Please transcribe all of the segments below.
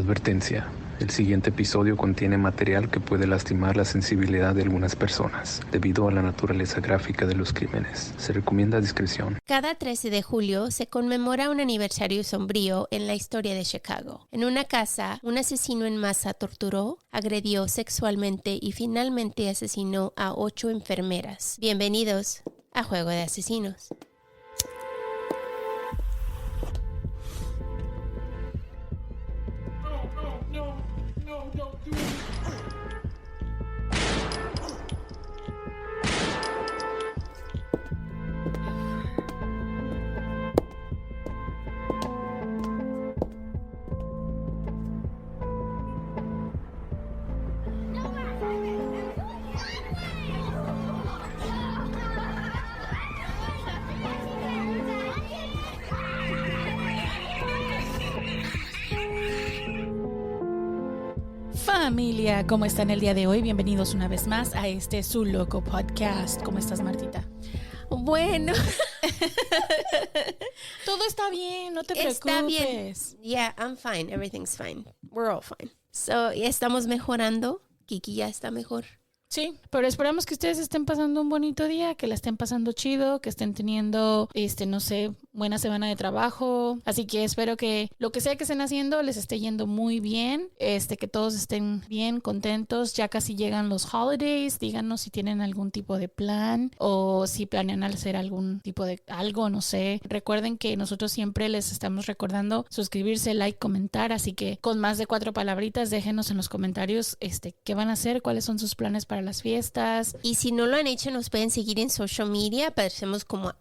Advertencia. El siguiente episodio contiene material que puede lastimar la sensibilidad de algunas personas debido a la naturaleza gráfica de los crímenes. Se recomienda discreción. Cada 13 de julio se conmemora un aniversario sombrío en la historia de Chicago. En una casa, un asesino en masa torturó, agredió sexualmente y finalmente asesinó a 8 enfermeras. Bienvenidos a Juego de Asesinos. Familia, ¿cómo están el día de hoy? Bienvenidos una vez más a este Su Loco Podcast. ¿Cómo estás, Martita? Bueno. Todo está bien, no te preocupes. Está bien. Yeah, I'm fine. Everything's fine. We're all fine. So, ya estamos mejorando. Kiki ya está mejor. Sí, pero esperamos que ustedes estén pasando un bonito día, que la estén pasando chido, que estén teniendo, no sé, buena semana de trabajo. Así que espero que lo que sea que estén haciendo les esté yendo muy bien, que todos estén bien, contentos. Ya casi llegan los holidays. Díganos si tienen algún tipo de plan o si planean hacer algún tipo de algo, no sé. Recuerden que nosotros siempre les estamos recordando suscribirse, like, comentar. Así que con más de 4 palabritas, déjenos en los comentarios qué van a hacer, cuáles son sus planes para las fiestas. Y si no lo han hecho, nos pueden seguir en social media. Aparecemos como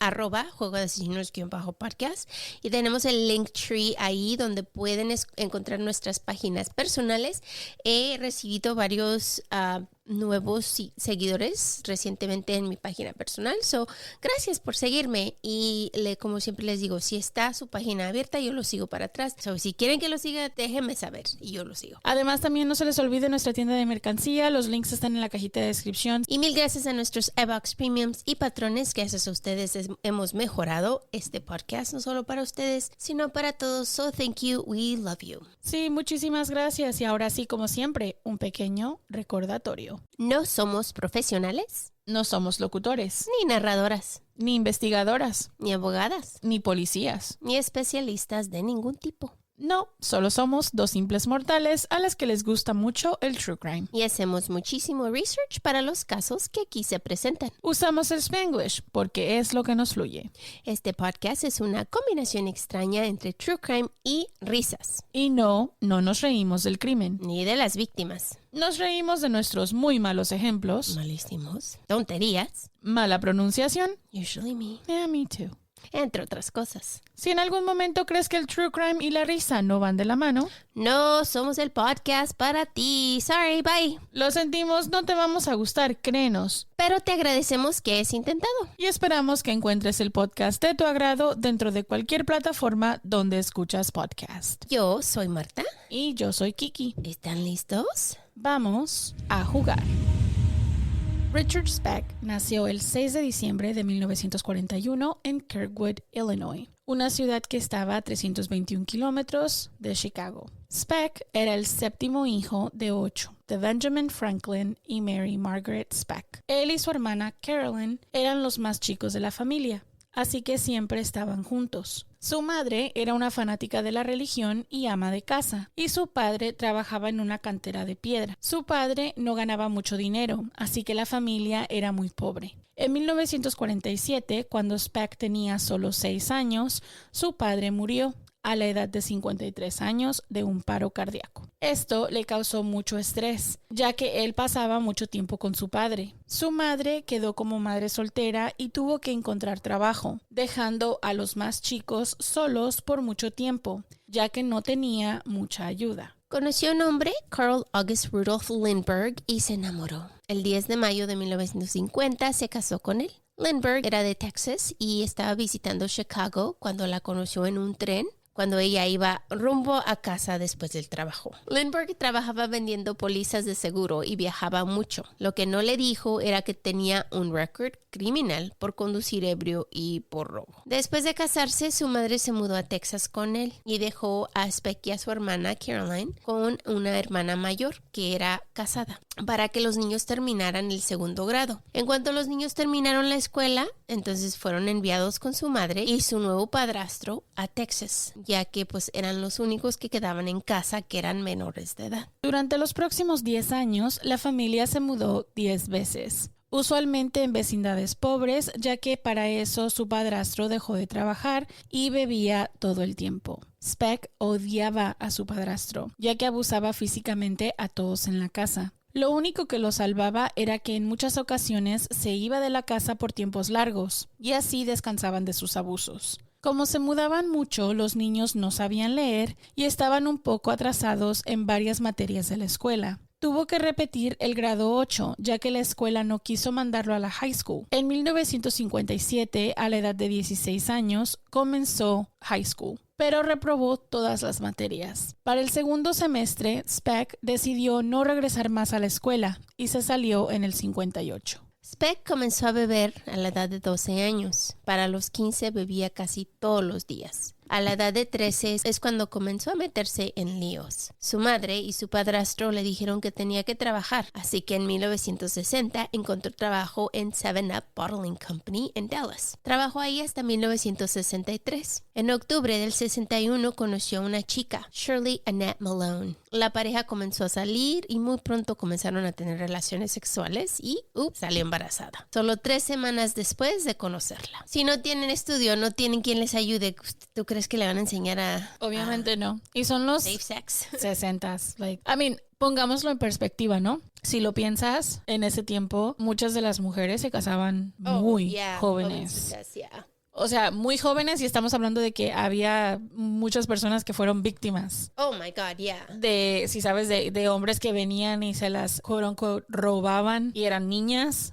@Juego de Asesinos_podcast. Y tenemos el Linktree ahí donde pueden encontrar nuestras páginas personales. He recibido varios nuevos seguidores recientemente en mi página personal. So, gracias por seguirme. Y como siempre les digo, si está su página abierta, yo lo sigo para atrás. So, si quieren que lo siga, déjenme saber y yo lo sigo. Además, también no se les olvide nuestra tienda de mercancía. Los links están en la cajita de descripción. Y mil gracias a nuestros iVoox Premiums y patrones. Gracias a ustedes hemos mejorado este podcast, no solo para ustedes, sino para todos. So, thank you. We love you. Sí, muchísimas gracias. Y ahora sí, como siempre, un pequeño recordatorio. No somos profesionales. No somos locutores. Ni narradoras. Ni investigadoras. Ni abogadas. Ni policías. Ni especialistas de ningún tipo. No, solo somos 2 simples mortales a las que les gusta mucho el true crime. Y hacemos muchísimo research para los casos que aquí se presentan. Usamos el Spanglish porque es lo que nos fluye. Este podcast es una combinación extraña entre true crime y risas. Y no nos reímos del crimen. Ni de las víctimas. Nos reímos de nuestros muy malos ejemplos. Malísimos. Tonterías. Mala pronunciación. Usually me. Yeah, me too. Entre otras cosas. Si en algún momento crees que el true crime y la risa no van de la mano, no somos el podcast para ti. Sorry, bye. Lo sentimos, no te vamos a gustar, créenos. Pero te agradecemos que hayas intentado. Y esperamos que encuentres el podcast de tu agrado dentro de cualquier plataforma donde escuchas podcast. Yo soy Marta. Y yo soy Kiki. ¿Están listos? Vamos a jugar. Richard Speck nació el 6 de diciembre de 1941 en Kirkwood, Illinois, una ciudad que estaba a 321 kilómetros de Chicago. Speck era el 7º hijo de 8 de Benjamin Franklin y Mary Margaret Speck. Él y su hermana Carolyn eran los más chicos de la familia, así que siempre estaban juntos. Su madre era una fanática de la religión y ama de casa, y su padre trabajaba en una cantera de piedra. Su padre no ganaba mucho dinero, así que la familia era muy pobre. En 1947, cuando Speck tenía solo 6 años, su padre murió a la edad de 53 años de un paro cardíaco. Esto le causó mucho estrés, ya que él pasaba mucho tiempo con su padre. Su madre quedó como madre soltera y tuvo que encontrar trabajo, dejando a los más chicos solos por mucho tiempo, ya que no tenía mucha ayuda. Conoció a un hombre, Carl August Rudolph Lindbergh, y se enamoró. El 10 de mayo de 1950 se casó con él. Lindbergh era de Texas y estaba visitando Chicago cuando la conoció en un tren. cuando ella iba rumbo a casa después del trabajo. Lindbergh trabajaba vendiendo pólizas de seguro y viajaba mucho. Lo que no le dijo era que tenía un récord criminal por conducir ebrio y por robo. Después de casarse, su madre se mudó a Texas con él y dejó a Speck y a su hermana Caroline con una hermana mayor que era casada para que los niños terminaran el segundo grado. En cuanto los niños terminaron la escuela, entonces fueron enviados con su madre y su nuevo padrastro a Texas, ya que pues eran los únicos que quedaban en casa que eran menores de edad. Durante los próximos 10 años, la familia se mudó 10 veces. Usualmente en vecindades pobres, ya que para eso su padrastro dejó de trabajar y bebía todo el tiempo. Speck odiaba a su padrastro, ya que abusaba físicamente a todos en la casa. Lo único que lo salvaba era que en muchas ocasiones se iba de la casa por tiempos largos, y así descansaban de sus abusos. Como se mudaban mucho, los niños no sabían leer y estaban un poco atrasados en varias materias de la escuela. Tuvo que repetir el grado 8, ya que la escuela no quiso mandarlo a la high school. En 1957, a la edad de 16 años, comenzó high school, pero reprobó todas las materias. Para el segundo semestre, Speck decidió no regresar más a la escuela y se salió en el 58. Speck comenzó a beber a la edad de 12 años. Para los 15 bebía casi todos los días. A la edad de 13 es cuando comenzó a meterse en líos. Su madre y su padrastro le dijeron que tenía que trabajar, así que en 1960 encontró trabajo en 7-Up Bottling Company en Dallas. Trabajó ahí hasta 1963. En octubre del 61 conoció a una chica, Shirley Annette Malone. La pareja comenzó a salir y muy pronto comenzaron a tener relaciones sexuales y salió embarazada. Solo 3 semanas después de conocerla. Si no tienen estudio, no tienen quien les ayude, ¿tú crees que le van a enseñar a... Obviamente no. Y son los safe sex? 60s. Pongámoslo en perspectiva, ¿no? Si lo piensas, en ese tiempo muchas de las mujeres se casaban muy jóvenes. O sea, muy jóvenes, y estamos hablando de que había muchas personas que fueron víctimas. Oh my God, yeah. De hombres que venían y se las, quote unquote, robaban y eran niñas.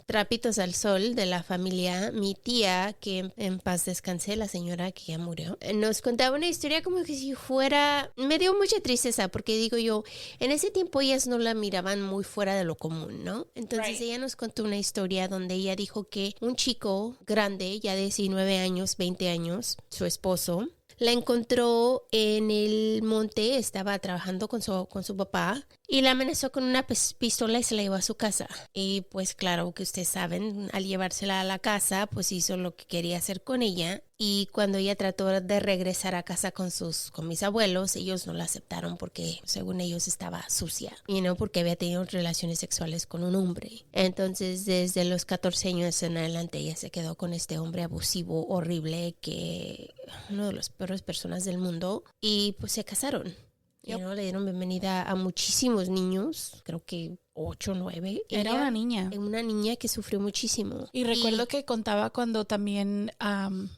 Trapitos al sol de la familia. Mi tía, que en paz descanse, la señora que ya murió, nos contaba una historia como que si fuera... Me dio mucha tristeza porque digo yo, en ese tiempo ellas no la miraban muy fuera de lo común, ¿no? Entonces ella nos contó una historia donde ella dijo que un chico grande, ya de 19 años, 20 años, su esposo, la encontró en el monte, estaba trabajando con su papá y la amenazó con una pistola y se la llevó a su casa. Y pues claro que ustedes saben, al llevársela a la casa, pues hizo lo que quería hacer con ella. Y cuando ella trató de regresar a casa con mis abuelos, ellos no la aceptaron porque según ellos estaba sucia. Y no porque había tenido relaciones sexuales con un hombre. Entonces desde los 14 años en adelante ella se quedó con este hombre abusivo, horrible, que uno de las peores personas del mundo. Y pues se casaron. Yep. Le dieron bienvenida a muchísimos niños, creo que 8 o 9. Era una niña. Una niña que sufrió muchísimo. Y recuerdo que contaba cuando también,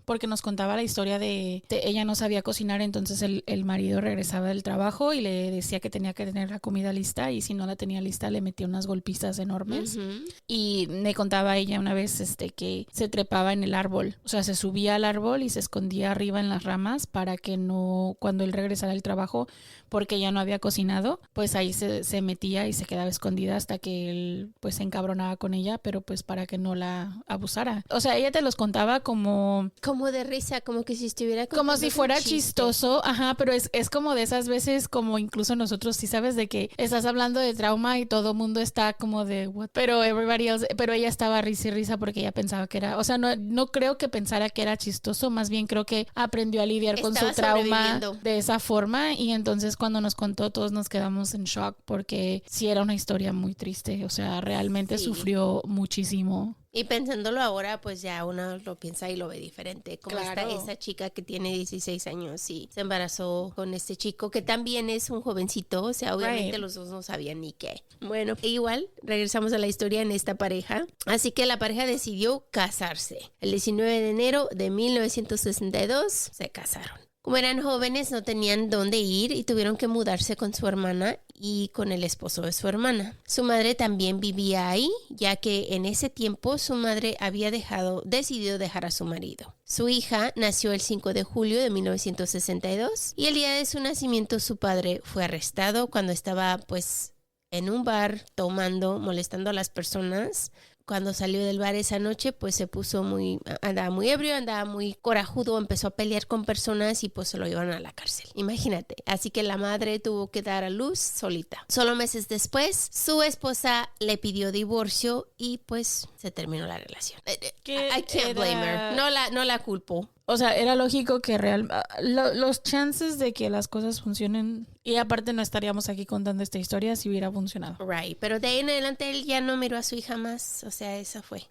porque nos contaba la historia de ella no sabía cocinar, entonces el marido regresaba del trabajo y le decía que tenía que tener la comida lista, y si no la tenía lista le metía unas golpizas enormes. Uh-huh. Y me contaba ella una vez que se trepaba en el árbol, o sea, se subía al árbol y se escondía arriba en las ramas para que no, cuando él regresara del trabajo, porque ya no había cocinado, pues ahí se metía y se quedaba escondida hasta que él pues se encabronaba con ella, pero pues para que no la abusara. O sea, ella te los contaba como de risa, como que si estuviera como si fuera chistoso, ajá, pero es como de esas veces, como incluso nosotros, si sabes de que estás hablando de trauma y todo mundo está como de what, pero ella estaba risa y risa porque ella pensaba que era, o sea, no creo que pensara que era chistoso, más bien creo que aprendió a lidiar con su trauma de esa forma, y entonces cuando nos contó todos nos quedamos en shock porque sí era una historia muy triste, o sea, realmente sufrió muchísimo. Y pensándolo ahora, pues ya uno lo piensa y lo ve diferente. Como esta chica que tiene 16 años y se embarazó con este chico que también es un jovencito. O sea, obviamente los dos no sabían ni qué. Bueno, igual regresamos a la historia en esta pareja. Así que la pareja decidió casarse. El 19 de enero de 1962 se casaron. Como eran jóvenes, no tenían dónde ir y tuvieron que mudarse con su hermana y con el esposo de su hermana. Su madre también vivía ahí, ya que en ese tiempo su madre había decidido dejar a su marido. Su hija nació el 5 de julio de 1962 y el día de su nacimiento su padre fue arrestado cuando estaba en un bar tomando, molestando a las personas. Cuando salió del bar esa noche, pues se puso andaba muy ebrio, andaba muy corajudo, empezó a pelear con personas y pues se lo llevaron a la cárcel. Imagínate. Así que la madre tuvo que dar a luz solita. Solo meses después, su esposa le pidió divorcio y pues se terminó la relación. I can't blame her. No la culpo. O sea, era lógico que los chances de que las cosas funcionen, y aparte no estaríamos aquí contando esta historia si hubiera funcionado. Right, pero de ahí en adelante él ya no miró a su hija más, o sea, esa fue.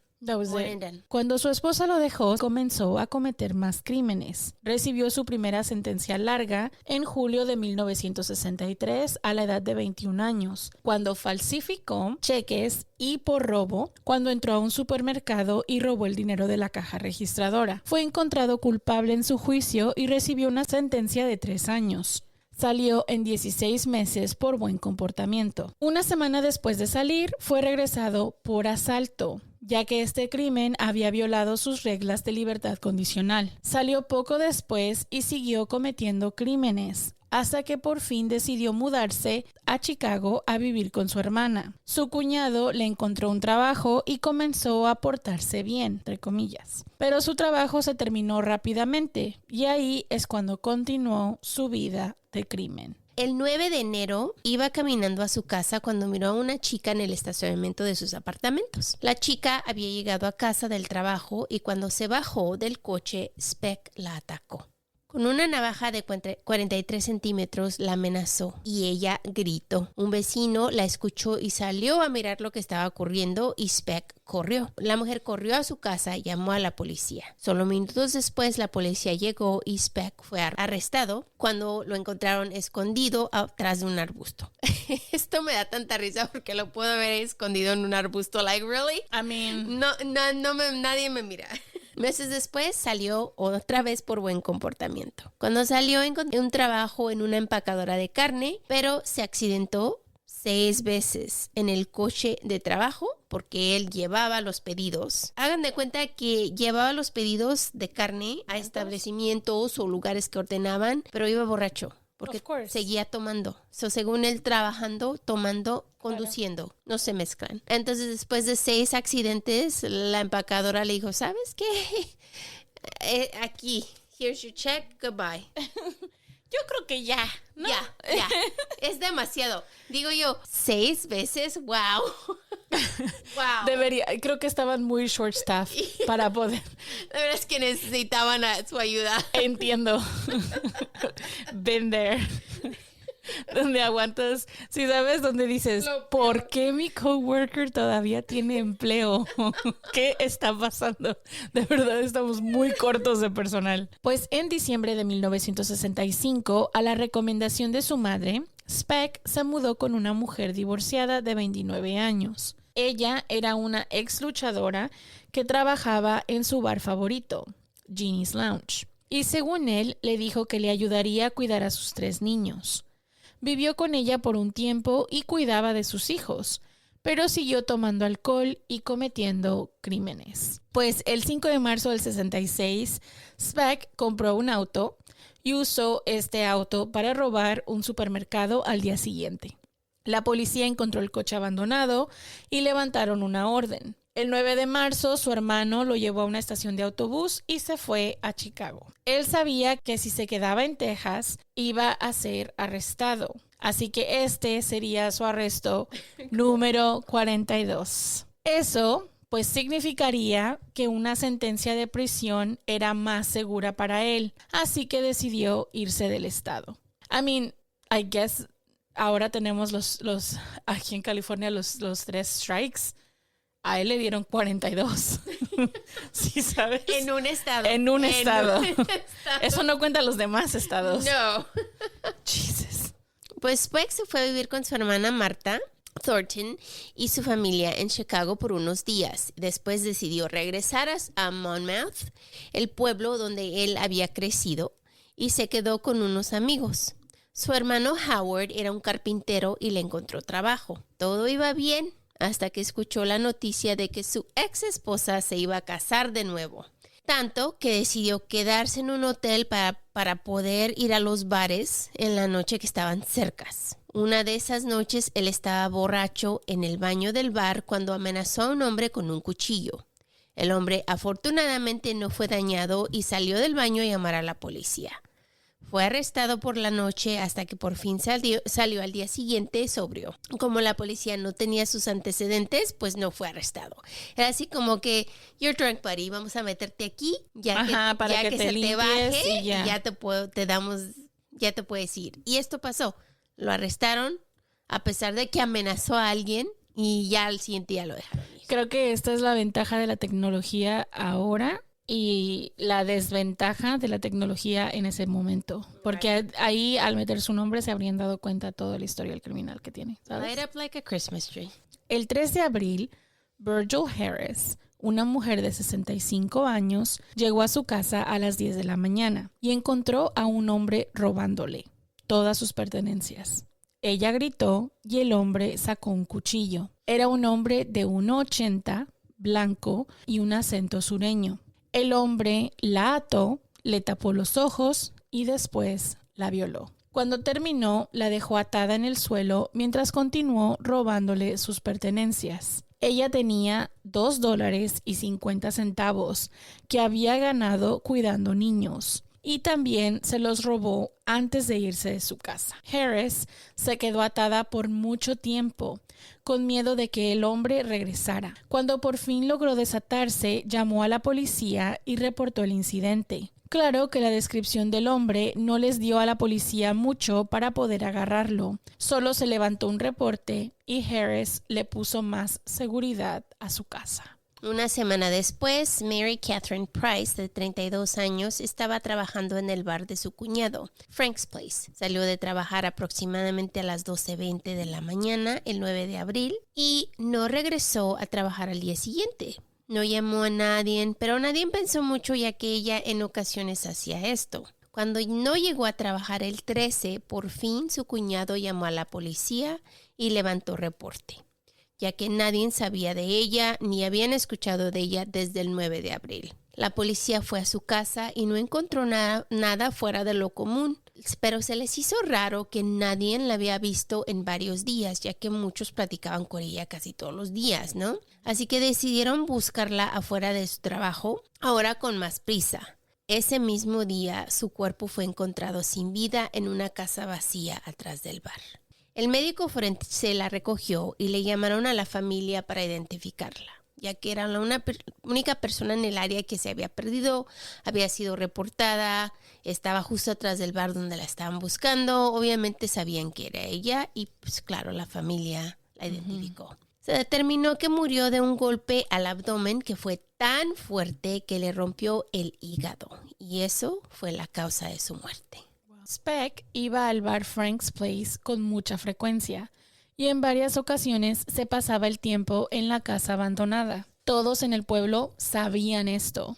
Cuando su esposa lo dejó, comenzó a cometer más crímenes. Recibió su primera sentencia larga en julio de 1963 a la edad de 21 años, cuando falsificó cheques y por robo, cuando entró a un supermercado y robó el dinero de la caja registradora. Fue encontrado culpable en su juicio y recibió una sentencia de 3 años. Salió en 16 meses por buen comportamiento. Una semana después de salir, fue regresado por asalto, ya que este crimen había violado sus reglas de libertad condicional. Salió poco después y siguió cometiendo crímenes, hasta que por fin decidió mudarse a Chicago a vivir con su hermana. Su cuñado le encontró un trabajo y comenzó a portarse bien, entre comillas. Pero su trabajo se terminó rápidamente y ahí es cuando continuó su vida de crimen. El 9 de enero iba caminando a su casa cuando miró a una chica en el estacionamiento de sus apartamentos. La chica había llegado a casa del trabajo y cuando se bajó del coche, Speck la atacó. Con una navaja de 43 centímetros la amenazó y ella gritó. Un vecino la escuchó y salió a mirar lo que estaba ocurriendo y Speck corrió. La mujer corrió a su casa y llamó a la policía. Solo minutos después la policía llegó y Speck fue arrestado cuando lo encontraron escondido atrás de un arbusto. Esto me da tanta risa porque lo puedo ver escondido en un arbusto. Like, really? I mean... Nadie me mira. Meses después salió otra vez por buen comportamiento. Cuando salió encontró un trabajo en una empacadora de carne, pero se accidentó 6 veces en el coche de trabajo porque él llevaba los pedidos. Hagan de cuenta que llevaba los pedidos de carne a establecimientos o lugares que ordenaban, pero iba borracho. Porque seguía tomando. Según él trabajando, tomando, conduciendo. No se mezclan. Entonces, después de 6 accidentes, la empacadora le dijo, ¿sabes qué? Aquí, here's your check, goodbye. Yo creo que ya, ¿no? Ya. Es demasiado. Digo yo, 6 veces, wow. Wow. Creo que estaban muy short staff para poder. La verdad es que necesitaban su ayuda. Entiendo. Been there. Donde aguantas, si sabes, donde dices, ¿por qué mi coworker todavía tiene empleo? ¿Qué está pasando? De verdad estamos muy cortos de personal. Pues en diciembre de 1965, a la recomendación de su madre, Speck se mudó con una mujer divorciada de 29 años. Ella era una ex luchadora que trabajaba en su bar favorito, Jeannie's Lounge. Y según él, le dijo que le ayudaría a cuidar a sus 3 niños. Vivió con ella por un tiempo y cuidaba de sus hijos, pero siguió tomando alcohol y cometiendo crímenes. Pues el 5 de marzo del 66, Speck compró un auto y usó este auto para robar un supermercado al día siguiente. La policía encontró el coche abandonado y levantaron una orden. El 9 de marzo, su hermano lo llevó a una estación de autobús y se fue a Chicago. Él sabía que si se quedaba en Texas, iba a ser arrestado. Así que este sería su arresto número 42. Eso, pues, significaría que una sentencia de prisión era más segura para él. Así que decidió irse del estado. I guess ahora tenemos los aquí en California los 3 strikes. A él le dieron 42. ¿Sí sabes? En un estado. En un estado. Eso no cuenta los demás estados. No. Jesus. Pues Speck se fue a vivir con su hermana Martha Thornton y su familia en Chicago por unos días. Después decidió regresar a Monmouth, el pueblo donde él había crecido, y se quedó con unos amigos. Su hermano Howard era un carpintero y le encontró trabajo. Todo iba bien hasta que escuchó la noticia de que su ex esposa se iba a casar de nuevo. Tanto que decidió quedarse en un hotel para poder ir a los bares en la noche que estaban cercas. Una de esas noches él estaba borracho en el baño del bar cuando amenazó a un hombre con un cuchillo. El hombre afortunadamente no fue dañado y salió del baño a llamar a la policía. Fue arrestado por la noche hasta que por fin salió al día siguiente sobrio. Como la policía no tenía sus antecedentes, pues no fue arrestado. Era así como que, you're drunk, buddy, vamos a meterte aquí, para que se te baje y ya te puedes ir. Y esto pasó. Lo arrestaron a pesar de que amenazó a alguien y ya al siguiente día lo dejaron ir. Creo que esta es la ventaja de la tecnología ahora y la desventaja de la tecnología en ese momento. Porque ahí, al meter su nombre, se habrían dado cuenta de todo el historial criminal que tiene, ¿sabes? Light up like a Christmas tree. El 3 de abril, Virgil Harris, una mujer de 65 años, llegó a su casa a las 10 de la mañana y encontró a un hombre robándole todas sus pertenencias. Ella gritó y el hombre sacó un cuchillo. Era un hombre de 1,80, blanco y un acento sureño. El hombre la ató, le tapó los ojos y después la violó. Cuando terminó, la dejó atada en el suelo mientras continuó robándole sus pertenencias. Ella tenía $2.50 que había ganado cuidando niños y también se los robó antes de irse de su casa. Harris se quedó atada por mucho tiempo, con miedo de que el hombre regresara. Cuando por fin logró desatarse, llamó a la policía y reportó el incidente. Claro que la descripción del hombre no les dio a la policía mucho para poder agarrarlo. Solo se levantó un reporte y Harris le puso más seguridad a su casa. Una semana después, Mary Catherine Price, de 32 años, estaba trabajando en el bar de su cuñado, Frank's Place. Salió de trabajar aproximadamente a las 12:20 de la mañana, el 9 de abril, y no regresó a trabajar al día siguiente. No llamó a nadie, pero nadie pensó mucho ya que ella en ocasiones hacía esto. Cuando no llegó a trabajar el 13, por fin su cuñado llamó a la policía y levantó reporte, ya que nadie sabía de ella ni habían escuchado de ella desde el 9 de abril. La policía fue a su casa y no encontró nada fuera de lo común, pero se les hizo raro que nadie la había visto en varios días, ya que muchos platicaban con ella casi todos los días, ¿no? Así que decidieron buscarla afuera de su trabajo, ahora con más prisa. Ese mismo día, su cuerpo fue encontrado sin vida en una casa vacía atrás del bar. El médico forense la recogió y le llamaron a la familia para identificarla, ya que era la única persona en el área que se había perdido, había sido reportada, estaba justo atrás del bar donde la estaban buscando. Obviamente sabían que era ella y pues claro, la familia la identificó. Se determinó que murió de un golpe al abdomen que fue tan fuerte que le rompió el hígado y eso fue la causa de su muerte. Speck iba al bar Frank's Place con mucha frecuencia y en varias ocasiones se pasaba el tiempo en la casa abandonada. Todos en el pueblo sabían esto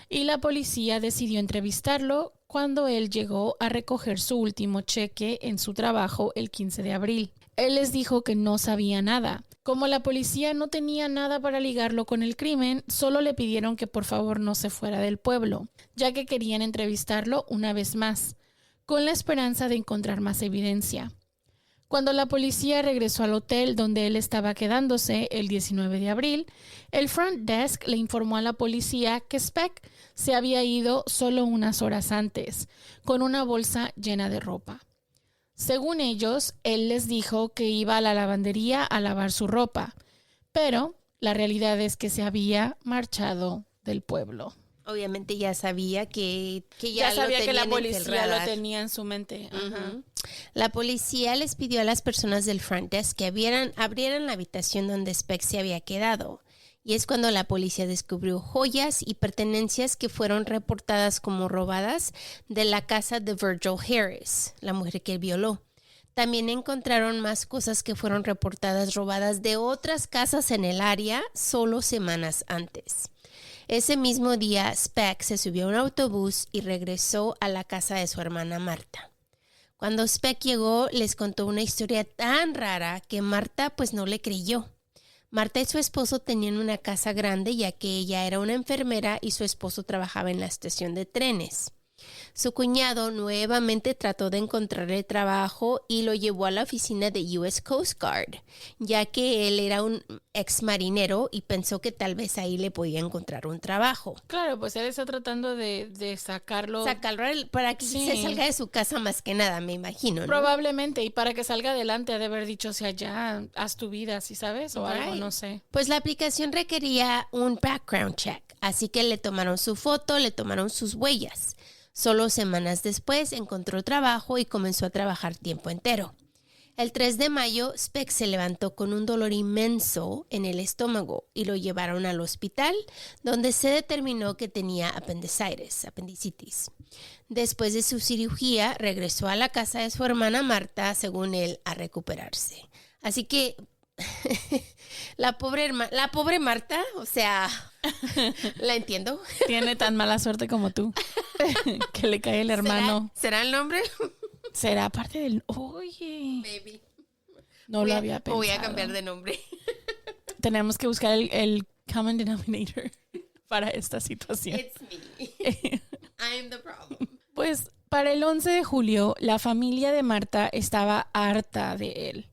y la policía decidió entrevistarlo cuando él llegó a recoger su último cheque en su trabajo el 15 de abril. Él les dijo que no sabía nada. Como la policía no tenía nada para ligarlo con el crimen, solo le pidieron que por favor no se fuera del pueblo, ya que querían entrevistarlo una vez más, con la esperanza de encontrar más evidencia. Cuando la policía regresó al hotel donde él estaba quedándose el 19 de abril, el front desk le informó a la policía que Speck se había ido solo unas horas antes, con una bolsa llena de ropa. Según ellos, él les dijo que iba a la lavandería a lavar su ropa, pero la realidad es que se había marchado del pueblo. Obviamente ya sabía que ya sabía que la policía lo tenía en su mente. Uh-huh. La policía les pidió a las personas del front desk que abrieran la habitación donde Speck se había quedado. Y es cuando la policía descubrió joyas y pertenencias que fueron reportadas como robadas de la casa de Virgil Harris, la mujer que violó. También encontraron más cosas que fueron reportadas robadas de otras casas en el área solo semanas antes. Ese mismo día, Speck se subió a un autobús y regresó a la casa de su hermana Marta. Cuando Speck llegó, les contó una historia tan rara que Marta pues no le creyó. Marta y su esposo tenían una casa grande ya que ella era una enfermera y su esposo trabajaba en la estación de trenes. Su cuñado nuevamente trató de encontrarle trabajo y lo llevó a la oficina de US Coast Guard, ya que él era un ex marinero y pensó que tal vez ahí le podía encontrar un trabajo. Claro, pues él está tratando de sacarlo. Para que Sí. se salga de su casa más que nada, me imagino, ¿no? Probablemente, y para que salga adelante ha de haber dicho, o sea, ya haz tu vida, ¿sí sabes? O algo, Right. no sé. Pues la aplicación requería un background check, así que le tomaron su foto, le tomaron sus huellas. Solo semanas después encontró trabajo y comenzó a trabajar tiempo entero. El 3 de mayo, Speck se levantó con un dolor inmenso en el estómago y lo llevaron al hospital, donde se determinó que tenía apendicitis. Después de su cirugía, regresó a la casa de su hermana Marta, según él, a recuperarse. Así que la pobre Marta, o sea, la entiendo. Tiene tan mala suerte como tú, que le cae el hermano. ¿Será el nombre? ¿Será parte del...? Oye, Maybe. no lo había pensado. Voy a cambiar de nombre. Tenemos que buscar el common denominator para esta situación. It's me. I'm the problem. Pues para el 11 de julio, la familia de Marta estaba harta de él,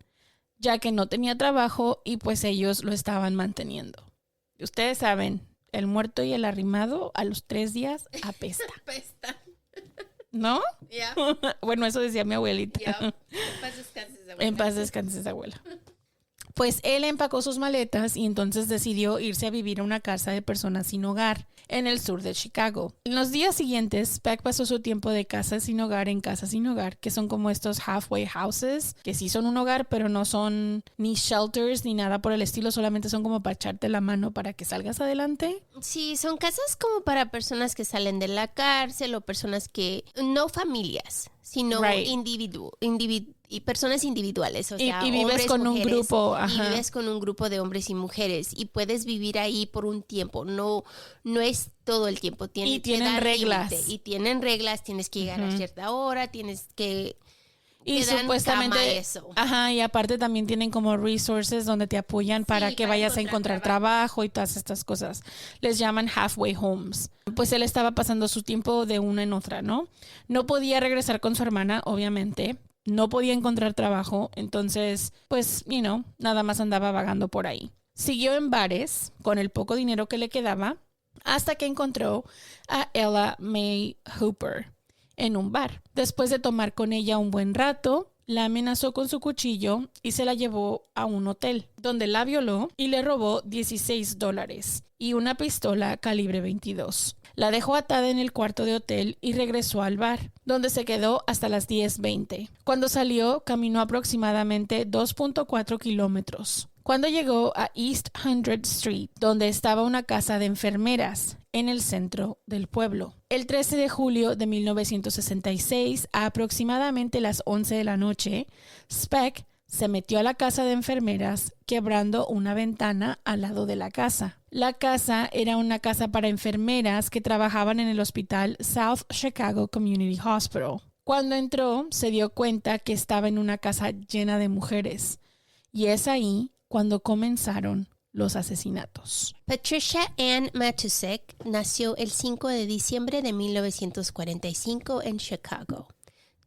ya que no tenía trabajo y pues ellos lo estaban manteniendo. Ustedes saben, el muerto y el arrimado a los 3 días apesta, Apesta. ¿no? Yeah. Bueno, eso decía mi abuelita. Yeah. En paz descanses, abuela. En paz descanses, abuela. Pues él empacó sus maletas y entonces decidió irse a vivir a una casa de personas sin hogar en el sur de Chicago. En los días siguientes, Speck pasó su tiempo de casa sin hogar en casa sin hogar, que son como estos halfway houses, que sí son un hogar, pero no son ni shelters ni nada por el estilo, solamente son como para echarte la mano para que salgas adelante. Sí, son casas como para personas que salen de la cárcel o personas que, no familias, sino Right. y personas individuales, o sea, Y vives hombres, con mujeres, un grupo, y ajá. vives con un grupo de hombres y mujeres y puedes vivir ahí por un tiempo, no es todo el tiempo. Y tienen dar reglas. límite, y tienen reglas, tienes que llegar a cierta hora, tienes que... Y te dan supuestamente, cama, eso. ajá, y aparte también tienen como resources donde te apoyan para que para vayas a encontrar trabajo y todas estas cosas. Les llaman halfway homes. Pues él estaba pasando su tiempo de una en otra, ¿no? No podía regresar con su hermana, obviamente. No podía encontrar trabajo, entonces, pues, nada más andaba vagando por ahí. Siguió en bares con el poco dinero que le quedaba hasta que encontró a Ella May Hooper en un bar. Después de tomar con ella un buen rato, la amenazó con su cuchillo y se la llevó a un hotel, donde la violó y le robó $16 y una pistola calibre 22. La dejó atada en el cuarto de hotel y regresó al bar, donde se quedó hasta las 10:20. Cuando salió, caminó aproximadamente 2.4 kilómetros. Cuando llegó a East 100th Street, donde estaba una casa de enfermeras en el centro del pueblo. El 13 de julio de 1966, a aproximadamente las 11 de la noche, Speck se metió a la casa de enfermeras quebrando una ventana al lado de la casa. La casa era una casa para enfermeras que trabajaban en el hospital South Chicago Community Hospital. Cuando entró, se dio cuenta que estaba en una casa llena de mujeres. Y es ahí cuando comenzaron los asesinatos. Patricia Ann Matusek nació el 5 de diciembre de 1945 en Chicago.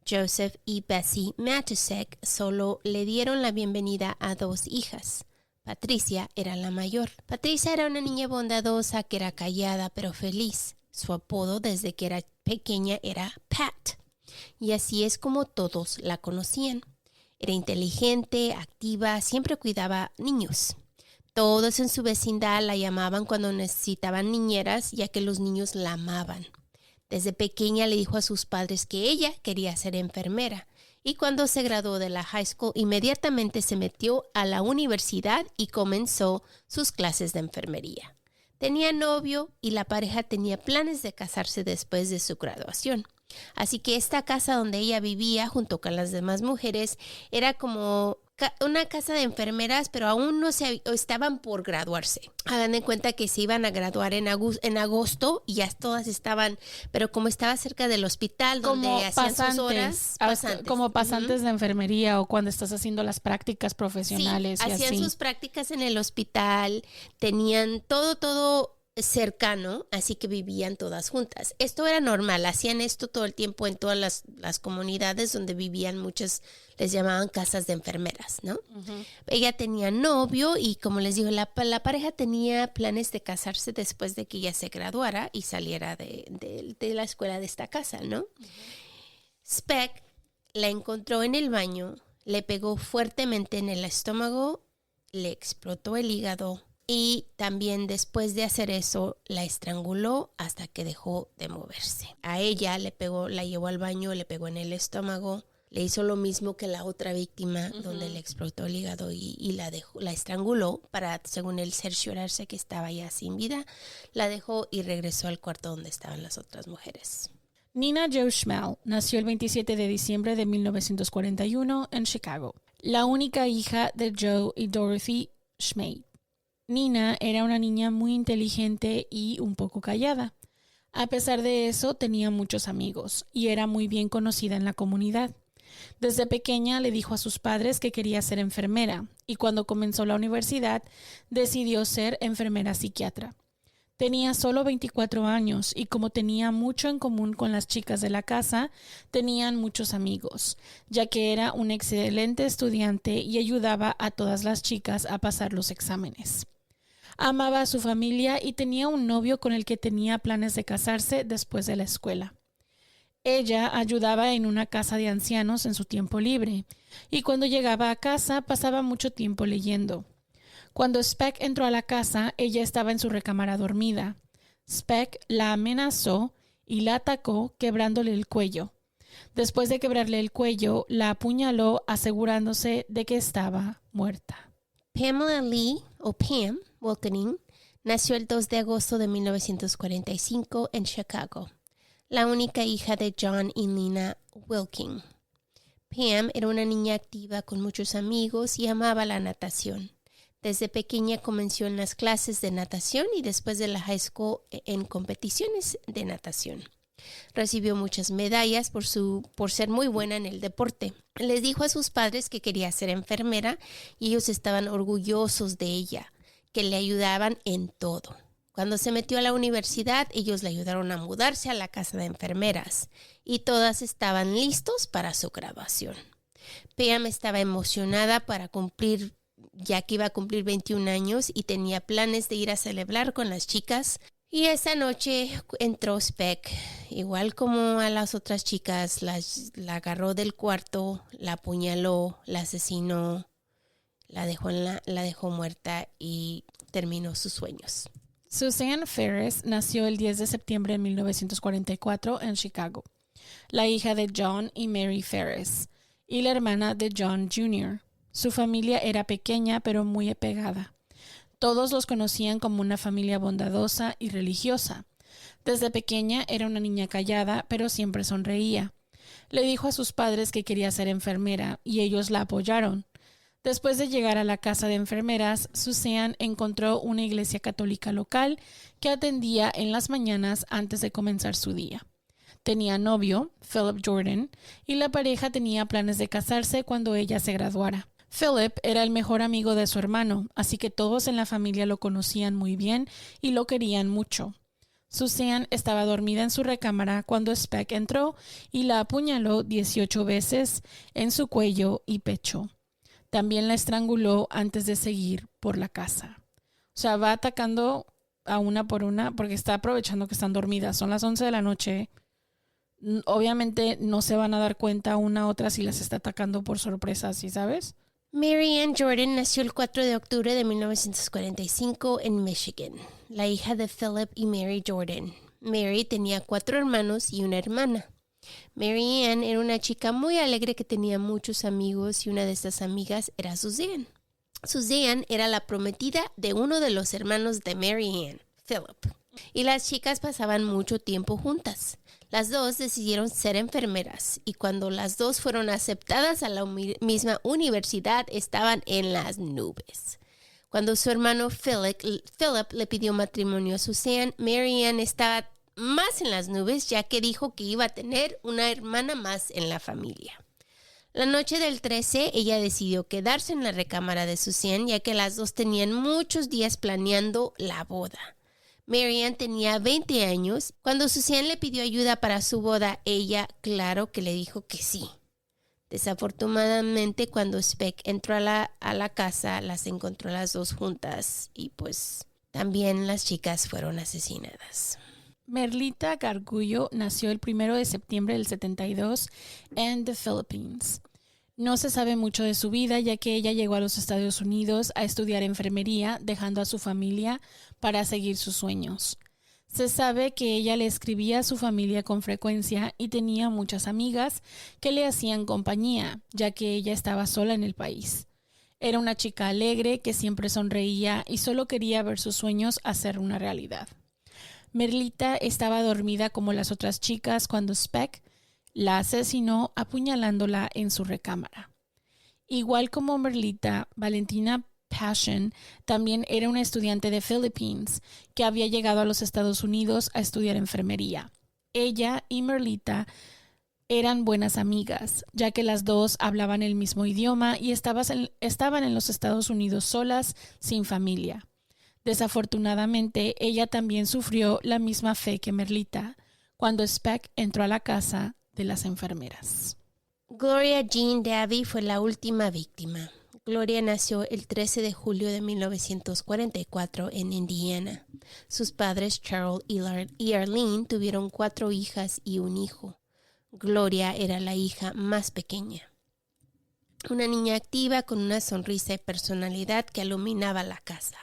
Joseph y Bessie Matusek solo le dieron la bienvenida a 2 hijas. Patricia era la mayor. Patricia era una niña bondadosa que era callada pero feliz. Su apodo desde que era pequeña era Pat. Y así es como todos la conocían. Era inteligente, activa, siempre cuidaba niños. Todos en su vecindad la llamaban cuando necesitaban niñeras, ya que los niños la amaban. Desde pequeña le dijo a sus padres que ella quería ser enfermera. Y cuando se graduó de la high school, inmediatamente se metió a la universidad y comenzó sus clases de enfermería. Tenía novio y la pareja tenía planes de casarse después de su graduación. Así que esta casa donde ella vivía junto con las demás mujeres era como una casa de enfermeras, pero aún no estaban por graduarse. Hagan en cuenta que se iban a graduar en agosto y ya todas estaban, pero como estaba cerca del hospital donde como hacían sus horas, pasantes. Como pasantes de enfermería o cuando estás haciendo las prácticas profesionales. Sí, y hacían así. sus prácticas en el hospital, tenían todo cercano, así que vivían todas juntas. Esto era normal, hacían esto todo el tiempo en todas las comunidades donde vivían muchas, les llamaban casas de enfermeras, ¿no? Uh-huh. Ella tenía novio y como les digo, la pareja tenía planes de casarse después de que ella se graduara y saliera de la escuela de esta casa, ¿no? Uh-huh. Speck la encontró en el baño, le pegó fuertemente en el estómago, le explotó el hígado. Y también después de hacer eso, la estranguló hasta que dejó de moverse. A ella la llevó al baño, le pegó en el estómago, le hizo lo mismo que la otra víctima, uh-huh, donde le explotó el hígado y la estranguló para, según él, cerciorarse que estaba ya sin vida. La dejó y regresó al cuarto donde estaban las otras mujeres. Nina Jo Schmale nació el 27 de diciembre de 1941 en Chicago, la única hija de Joe y Dorothy Schmale. Nina era una niña muy inteligente y un poco callada. A pesar de eso, tenía muchos amigos y era muy bien conocida en la comunidad. Desde pequeña le dijo a sus padres que quería ser enfermera y cuando comenzó la universidad decidió ser enfermera psiquiatra. Tenía solo 24 años y como tenía mucho en común con las chicas de la casa, tenían muchos amigos, ya que era un excelente estudiante y ayudaba a todas las chicas a pasar los exámenes. Amaba a su familia y tenía un novio con el que tenía planes de casarse después de la escuela. Ella ayudaba en una casa de ancianos en su tiempo libre y cuando llegaba a casa pasaba mucho tiempo leyendo. Cuando Speck entró a la casa, ella estaba en su recámara dormida. Speck la amenazó y la atacó quebrándole el cuello. Después de quebrarle el cuello, la apuñaló asegurándose de que estaba muerta. Pamela Lee, o Pam Wilkening, nació el 2 de agosto de 1945 en Chicago, la única hija de John y Lena Wilking. Pam era una niña activa con muchos amigos y amaba la natación. Desde pequeña comenzó en las clases de natación y después de la high school en competiciones de natación. Recibió muchas medallas por ser muy buena en el deporte. Les dijo a sus padres que quería ser enfermera y ellos estaban orgullosos de ella, que le ayudaban en todo. Cuando se metió a la universidad, ellos le ayudaron a mudarse a la casa de enfermeras y todas estaban listos para su graduación. Pam estaba emocionada ya que iba a cumplir 21 años y tenía planes de ir a celebrar con las chicas. Y esa noche entró Speck, igual como a las otras chicas, la agarró del cuarto, la apuñaló, la asesinó, la dejó muerta y terminó sus sueños. Suzanne Ferris nació el 10 de septiembre de 1944 en Chicago, la hija de John y Mary Ferris y la hermana de John Jr. Su familia era pequeña pero muy apegada. Todos los conocían como una familia bondadosa y religiosa. Desde pequeña era una niña callada, pero siempre sonreía. Le dijo a sus padres que quería ser enfermera y ellos la apoyaron. Después de llegar a la casa de enfermeras, Suzanne encontró una iglesia católica local que atendía en las mañanas antes de comenzar su día. Tenía novio, Philip Jordan, y la pareja tenía planes de casarse cuando ella se graduara. Philip era el mejor amigo de su hermano, así que todos en la familia lo conocían muy bien y lo querían mucho. Suzanne estaba dormida en su recámara cuando Speck entró y la apuñaló 18 veces en su cuello y pecho. También la estranguló antes de seguir por la casa. O sea, va atacando a una por una porque está aprovechando que están dormidas. Son las 11 de la noche. Obviamente no se van a dar cuenta una a otra si las está atacando por sorpresa, ¿sí sabes? Mary Ann Jordan nació el 4 de octubre de 1945 en Michigan, la hija de Philip y Mary Jordan. Mary tenía 4 hermanos y una hermana. Mary Ann era una chica muy alegre que tenía muchos amigos y una de estas amigas era Suzanne. Suzanne era la prometida de uno de los hermanos de Mary Ann, Philip. Y las chicas pasaban mucho tiempo juntas. Las dos decidieron ser enfermeras y cuando las dos fueron aceptadas a la misma universidad estaban en las nubes. Cuando su hermano Philip le pidió matrimonio a Suzanne, Mary Ann estaba más en las nubes ya que dijo que iba a tener una hermana más en la familia. La noche del 13, ella decidió quedarse en la recámara de Suzanne ya que las dos tenían muchos días planeando la boda. Mary Ann tenía 20 años. Cuando Suzanne le pidió ayuda para su boda, ella, claro que le dijo que sí. Desafortunadamente, cuando Speck entró a la casa, las encontró las dos juntas y pues también las chicas fueron asesinadas. Merlita Gargullo nació el 1 de septiembre del 72 en The Philippines. No se sabe mucho de su vida, ya que ella llegó a los Estados Unidos a estudiar enfermería, dejando a su familia para seguir sus sueños. Se sabe que ella le escribía a su familia con frecuencia y tenía muchas amigas que le hacían compañía, ya que ella estaba sola en el país. Era una chica alegre que siempre sonreía y solo quería ver sus sueños hacer una realidad. Merlita estaba dormida como las otras chicas cuando Speck la asesinó apuñalándola en su recámara. Igual como Merlita, Valentina Passion también era una estudiante de Philippines que había llegado a los Estados Unidos a estudiar enfermería. Ella y Merlita eran buenas amigas, ya que las dos hablaban el mismo idioma y estaban en los Estados Unidos solas, sin familia. Desafortunadamente, ella también sufrió la misma fe que Merlita cuando Speck entró a la casa de las enfermeras. Gloria Jean Davy fue la última víctima. Gloria nació el 13 de julio de 1944 en Indiana. Sus padres, Charles y Arlene, tuvieron 4 hijas y un hijo. Gloria era la hija más pequeña. Una niña activa con una sonrisa y personalidad que iluminaba la casa.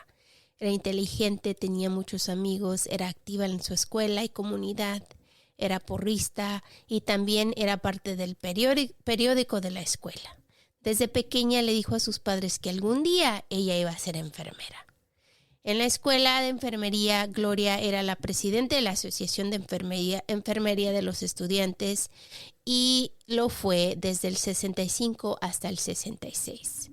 Era inteligente, tenía muchos amigos, era activa en su escuela y comunidad, era porrista y también era parte del periódico de la escuela. Desde pequeña le dijo a sus padres que algún día ella iba a ser enfermera. En la escuela de enfermería, Gloria era la presidenta de la Asociación de Enfermería de los Estudiantes y lo fue desde el 65 hasta el 66.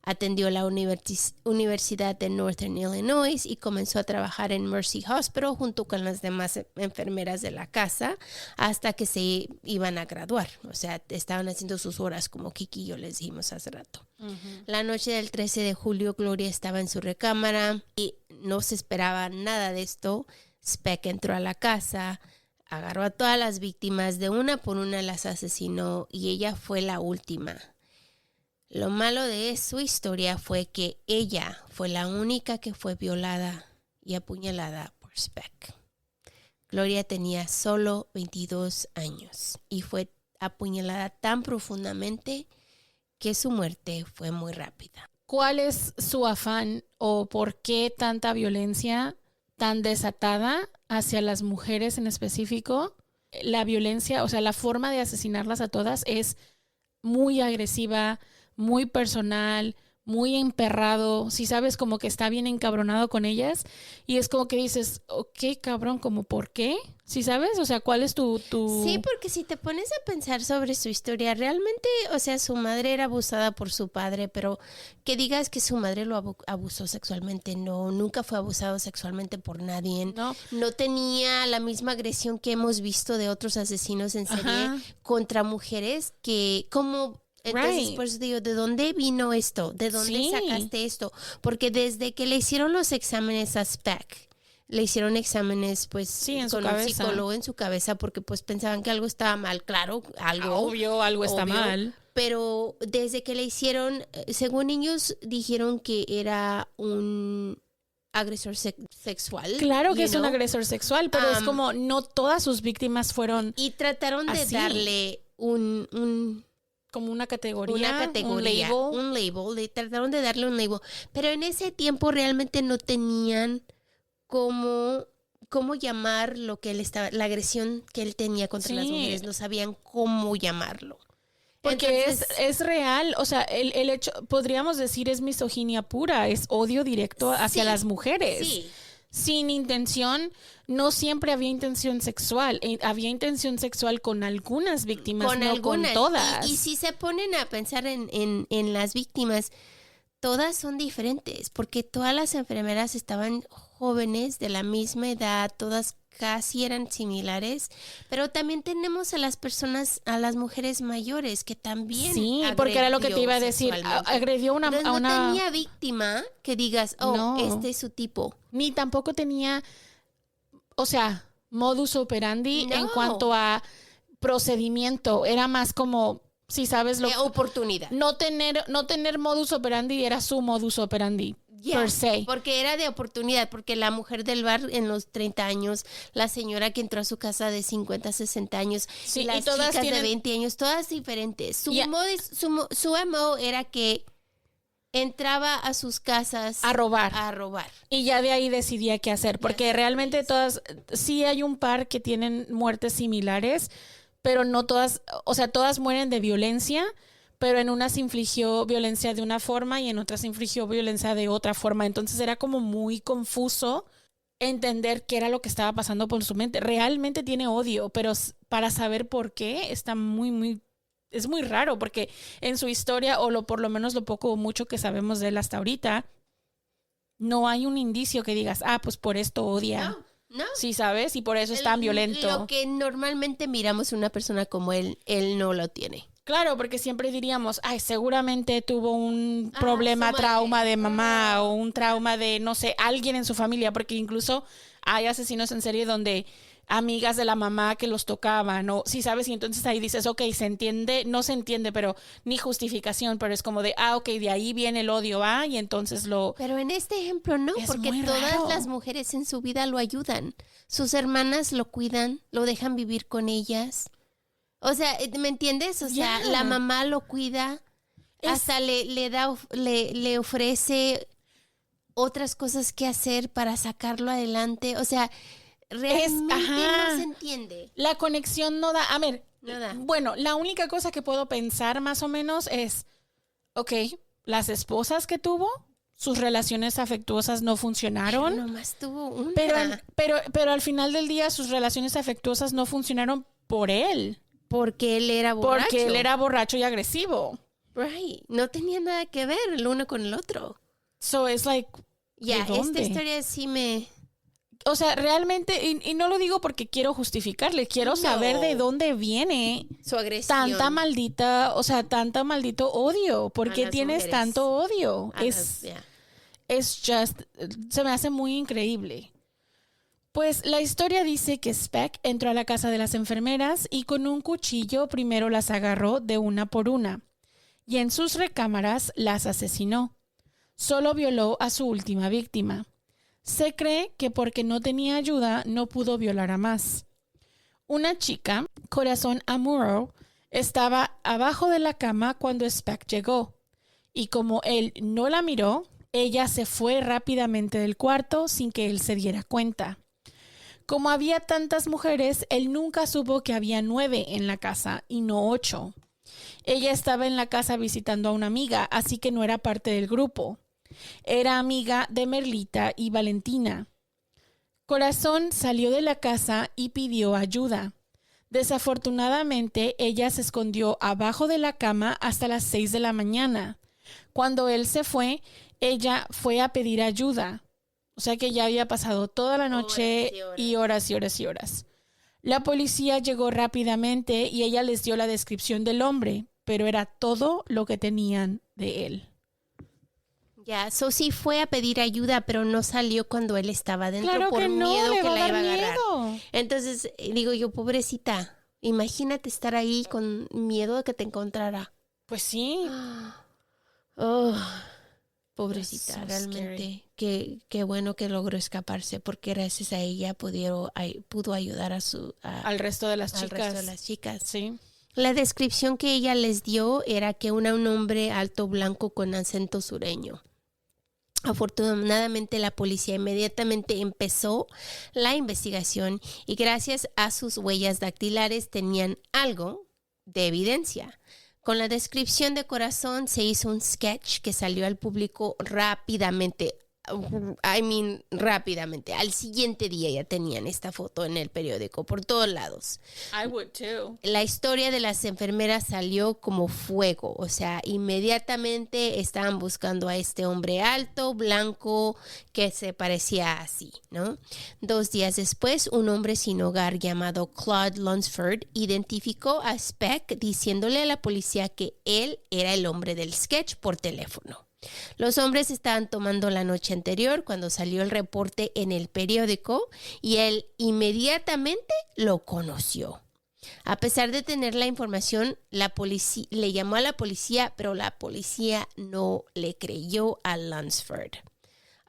Atendió la Universidad de Northern Illinois y comenzó a trabajar en Mercy Hospital junto con las demás enfermeras de la casa hasta que se iban a graduar. O sea, estaban haciendo sus horas como Kiki y yo les dijimos hace rato. Uh-huh. La noche del 13 de julio, Gloria estaba en su recámara y no se esperaba nada de esto. Speck entró a la casa, agarró a todas las víctimas, de una por una las asesinó y ella fue la última. Lo malo de su historia fue que ella fue la única que fue violada y apuñalada por Speck. Gloria tenía solo 22 años y fue apuñalada tan profundamente que su muerte fue muy rápida. ¿Cuál es su afán o por qué tanta violencia tan desatada hacia las mujeres en específico? La violencia, o sea, la forma de asesinarlas a todas es muy agresiva, muy personal, muy emperrado, si sabes, como que está bien encabronado con ellas y es como que dices, ok, cabrón, ¿como por qué? ¿Sí sabes? O sea, ¿cuál es tu...? Sí, porque si te pones a pensar sobre su historia, realmente, o sea, su madre era abusada por su padre, pero que digas que su madre lo abusó sexualmente, no, nunca fue abusado sexualmente por nadie, no tenía la misma agresión que hemos visto de otros asesinos en serie contra mujeres que como... Entonces, pues digo, ¿de dónde vino esto? ¿De dónde sacaste esto? Porque desde que le hicieron los exámenes a Speck, le hicieron exámenes pues con un psicólogo en su cabeza porque pues pensaban que algo estaba mal. Claro, algo está mal. Pero desde que le hicieron, según ellos dijeron que era un agresor sexual. Claro que es un agresor sexual, pero es como no todas sus víctimas fueron y trataron de darle como una categoría, un label, le trataron de darle un label, pero en ese tiempo realmente no tenían cómo llamar lo que él estaba, la agresión que él tenía contra las mujeres, no sabían cómo llamarlo. Porque entonces, es real, o sea, el hecho, podríamos decir, es misoginia pura, es odio directo hacia las mujeres. sin intención. No siempre había intención sexual. Había intención sexual con algunas víctimas, no con todas. Y si se ponen a pensar en las víctimas, todas son diferentes, porque todas las enfermeras estaban jóvenes, de la misma edad, todas casi eran similares, pero también tenemos a las personas, a las mujeres mayores que también sí, porque era lo que te iba a decir, agredió a no una... tenía víctima que digas, este es su tipo. Ni tampoco tenía, o sea, modus operandi en cuanto a procedimiento, era más como, si sabes lo que... Oportunidad. No tener modus operandi era su modus operandi. Per se. Porque era de oportunidad, porque la mujer del bar en los 30 años, la señora que entró a su casa de 50, 60 años, sí, y las y todas chicas tienen... de 20 años, todas diferentes. Su MO era que entraba a sus casas a robar. Y ya de ahí decidía qué hacer, porque realmente todas, sí hay un par que tienen muertes similares, pero no todas, o sea, todas mueren de violencia, pero en unas infligió violencia de una forma y en otras infligió violencia de otra forma. Entonces era como muy confuso entender qué era lo que estaba pasando por su mente. Realmente tiene odio, pero para saber por qué está es muy raro, porque en su historia, por lo menos lo poco o mucho que sabemos de él hasta ahorita, no hay un indicio que digas, pues por esto odia. No. Sí, ¿sabes? Y por eso es tan violento. Lo que normalmente miramos una persona como él no lo tiene. Claro, porque siempre diríamos, seguramente tuvo un problema, trauma de mamá o un trauma de, no sé, alguien en su familia, porque incluso hay asesinos en serie donde amigas de la mamá que los tocaban, o sí, ¿sabes? Y entonces ahí dices, ok, se entiende, no se entiende, pero ni justificación, pero es como de, ok, de ahí viene el odio, y entonces lo... Pero en este ejemplo no, porque todas las mujeres en su vida lo ayudan. Sus hermanas lo cuidan, lo dejan vivir con ellas. O sea, ¿me entiendes? O sea, la mamá lo cuida, hasta le ofrece otras cosas que hacer para sacarlo adelante. O sea, realmente no se entiende. La conexión no da. A ver, no da. Bueno, la única cosa que puedo pensar más o menos es, las esposas que tuvo, sus relaciones afectuosas no funcionaron. Pero nomás tuvo una. Pero al final del día sus relaciones afectuosas no funcionaron por él. Porque él era borracho. Porque él era borracho y agresivo. Right. No tenía nada que ver el uno con el otro. So it's like, esta historia sí me... O sea, realmente, y no lo digo porque quiero justificarle, quiero saber de dónde viene su agresión. Tanta maldito odio. ¿Por qué tienes tanto odio? Se me hace muy increíble. Pues la historia dice que Speck entró a la casa de las enfermeras y con un cuchillo primero las agarró de una por una y en sus recámaras las asesinó. Solo violó a su última víctima. Se cree que porque no tenía ayuda no pudo violar a más. Una chica, Corazon Amuro, estaba abajo de la cama cuando Speck llegó y como él no la miró, ella se fue rápidamente del cuarto sin que él se diera cuenta. Como había tantas mujeres, él nunca supo que había 9 en la casa y no 8. Ella estaba en la casa visitando a una amiga, así que no era parte del grupo. Era amiga de Merlita y Valentina. Corazón salió de la casa y pidió ayuda. Desafortunadamente, ella se escondió abajo de la cama hasta las 6 de la mañana. Cuando él se fue, ella fue a pedir ayuda. O sea que ya había pasado toda la noche y horas y horas y horas. La policía llegó rápidamente y ella les dio la descripción del hombre, pero era todo lo que tenían de él. Sí fue a pedir ayuda, pero no salió cuando él estaba dentro por miedo que la iba a agarrar. Entonces, digo yo, pobrecita, imagínate estar ahí con miedo de que te encontrara. Pues sí. Pobrecita, realmente. Qué bueno que logró escaparse, porque gracias a ella pudo ayudar al resto de las chicas. Sí. La descripción que ella les dio era que un hombre alto blanco con acento sureño. Afortunadamente la policía inmediatamente empezó la investigación y gracias a sus huellas dactilares tenían algo de evidencia. Con la descripción de Corazón se hizo un sketch que salió al público rápidamente. rápidamente. Al siguiente día ya tenían esta foto en el periódico por todos lados. I would too. La historia de las enfermeras salió como fuego, o sea, inmediatamente estaban buscando a este hombre alto, blanco, que se parecía así, ¿no? 2 días después, un hombre sin hogar llamado Claude Lunsford identificó a Speck diciéndole a la policía que él era el hombre del sketch por teléfono. Los hombres estaban tomando la noche anterior cuando salió el reporte en el periódico y él inmediatamente lo conoció. A pesar de tener la información, la policía le llamó a la policía, pero la policía no le creyó a Lunsford.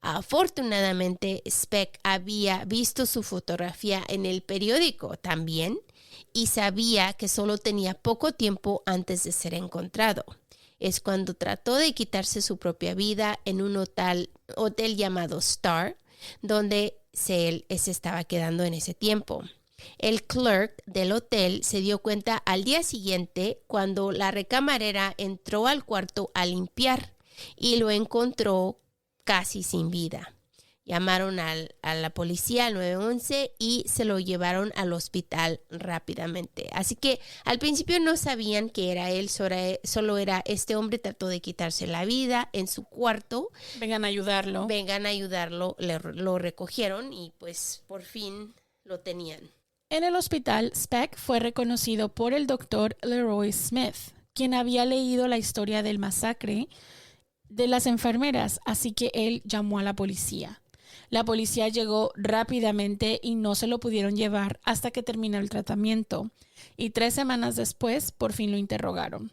Afortunadamente, Speck había visto su fotografía en el periódico también y sabía que solo tenía poco tiempo antes de ser encontrado. Es cuando trató de quitarse su propia vida en un hotel llamado Star, donde se estaba quedando en ese tiempo. El clerk del hotel se dio cuenta al día siguiente cuando la recamarera entró al cuarto a limpiar y lo encontró casi sin vida. Llamaron a la policía al 911 y se lo llevaron al hospital rápidamente. Así que al principio no sabían que era él, solo era este hombre, trató de quitarse la vida en su cuarto. Vengan a ayudarlo. Lo recogieron y pues por fin lo tenían. En el hospital, Speck fue reconocido por el doctor Leroy Smith, quien había leído la historia del masacre de las enfermeras, así que él llamó a la policía. La policía llegó rápidamente y no se lo pudieron llevar hasta que terminó el tratamiento. Y 3 semanas después, por fin lo interrogaron.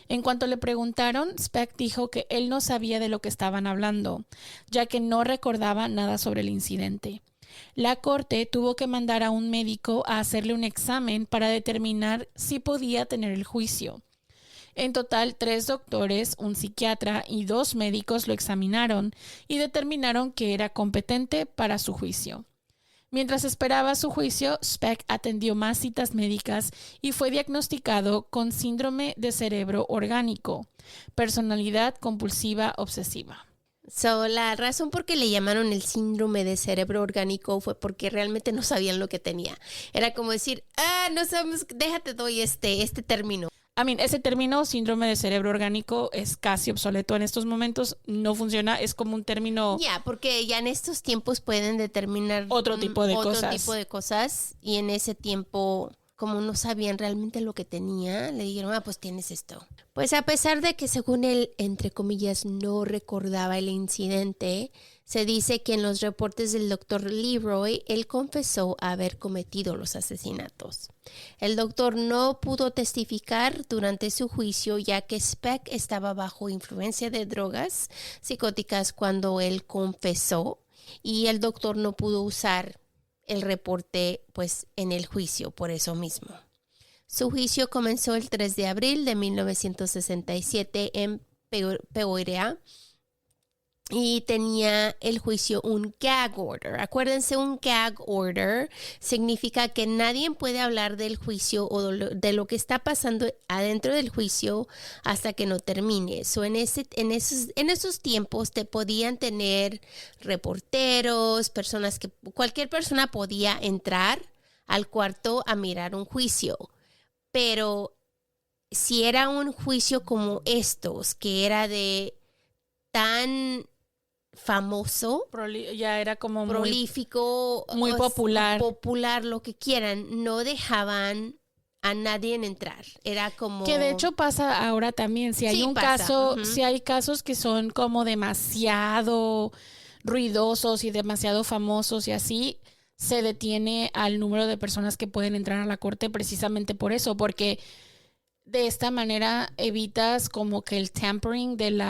En cuanto le preguntaron, Speck dijo que él no sabía de lo que estaban hablando, ya que no recordaba nada sobre el incidente. La corte tuvo que mandar a un médico a hacerle un examen para determinar si podía tener el juicio. En total, 3 doctores, un psiquiatra y 2 médicos lo examinaron y determinaron que era competente para su juicio. Mientras esperaba su juicio, Speck atendió más citas médicas y fue diagnosticado con síndrome de cerebro orgánico, personalidad compulsiva obsesiva. La razón por qué le llamaron el síndrome de cerebro orgánico fue porque realmente no sabían lo que tenía. Era como decir, no sabemos, déjate doy este término. Ese término síndrome de cerebro orgánico es casi obsoleto en estos momentos, no funciona, es como un término... Porque ya en estos tiempos pueden determinar otro tipo de cosas y en ese tiempo, como no sabían realmente lo que tenía, le dijeron, pues tienes esto. Pues a pesar de que según él, entre comillas, no recordaba el incidente, se dice que en los reportes del doctor Leroy, él confesó haber cometido los asesinatos. El doctor no pudo testificar durante su juicio ya que Speck estaba bajo influencia de drogas psicóticas cuando él confesó y el doctor no pudo usar el reporte pues en el juicio por eso mismo. Su juicio comenzó el 3 de abril de 1967 en Peoria. Y tenía el juicio un gag order. Acuérdense, un gag order significa que nadie puede hablar del juicio o de lo que está pasando adentro del juicio hasta que no termine. En esos tiempos te podían tener reporteros, cualquier persona podía entrar al cuarto a mirar un juicio. Pero si era un juicio como estos, que era de tan famoso, ya era como prolífico, muy popular, lo que quieran, no dejaban a nadie en entrar. Era como que de hecho pasa ahora también. Si hay si hay casos que son como demasiado ruidosos y demasiado famosos y así, se detiene al número de personas que pueden entrar a la corte precisamente por eso, porque de esta manera evitas como que el tampering del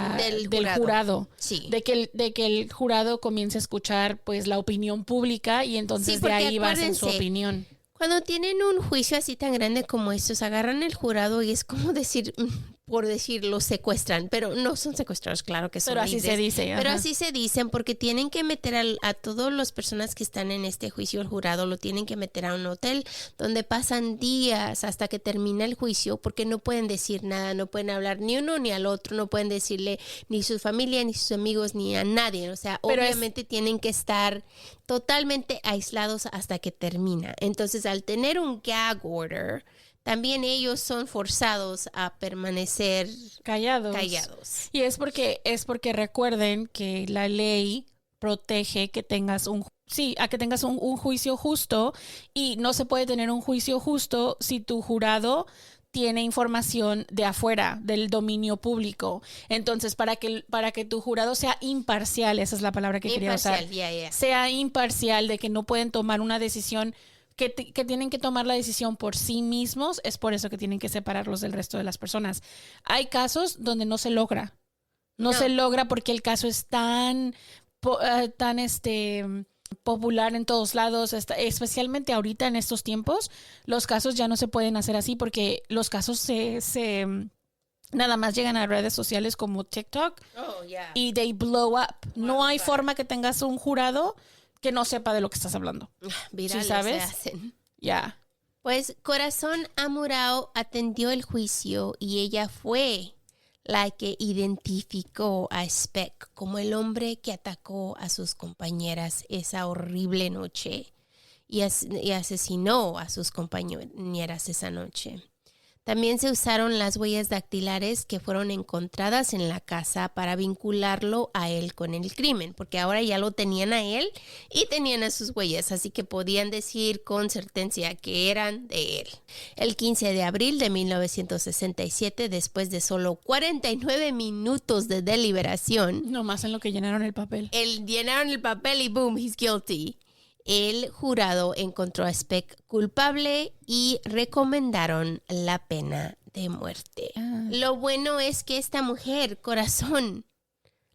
jurado. Sí. De que el jurado comience a escuchar pues la opinión pública y entonces de ahí basen su opinión. Cuando tienen un juicio así tan grande como estos, agarran el jurado y es como decir, por decir, los secuestran, pero no son secuestrados, claro que son Pero así libres. se dice. Pero ajá. así se dicen porque tienen que meter a todas las personas que están en este juicio, el jurado lo tienen que meter a un hotel donde pasan días hasta que termina el juicio porque no pueden decir nada, no pueden hablar ni uno ni al otro, no pueden decirle ni su familia, ni sus amigos, ni a nadie. O sea, Pero obviamente tienen que estar totalmente aislados hasta que termina. Entonces, al tener un gag order, también ellos son forzados a permanecer Callados. Y es porque recuerden que la ley protege que tengas a que tengas un juicio justo, y no se puede tener un juicio justo si tu jurado tiene información de afuera, del dominio público. Entonces, para que tu jurado sea imparcial, esa es la palabra que quería usar, sea imparcial, de que no pueden tomar una decisión, que tienen que tomar la decisión por sí mismos, es por eso que tienen que separarlos del resto de las personas. Hay casos donde no se logra. No se logra porque el caso es tan popular en todos lados, especialmente ahorita en estos tiempos. Los casos ya no se pueden hacer así porque los casos se nada más llegan a redes sociales como TikTok y they blow up. No hay forma que tengas un jurado que no sepa de lo que estás hablando. Virales, ¿sí sabes? se hacen. Ya. Pues Corazón Amurao atendió el juicio y ella fue la que identificó a Speck como el hombre que atacó a sus compañeras esa horrible noche y asesinó a sus compañeras esa noche. También se usaron las huellas dactilares que fueron encontradas en la casa para vincularlo a él con el crimen, porque ahora ya lo tenían a él y tenían a sus huellas, así que podían decir con certeza que eran de él. El 15 de abril de 1967, después de solo 49 minutos de deliberación, Nomás en lo que llenaron el papel. llenaron el papel y boom, he's guilty. El jurado encontró a Speck culpable y recomendaron la pena de muerte. Lo bueno es que esta mujer, Corazón,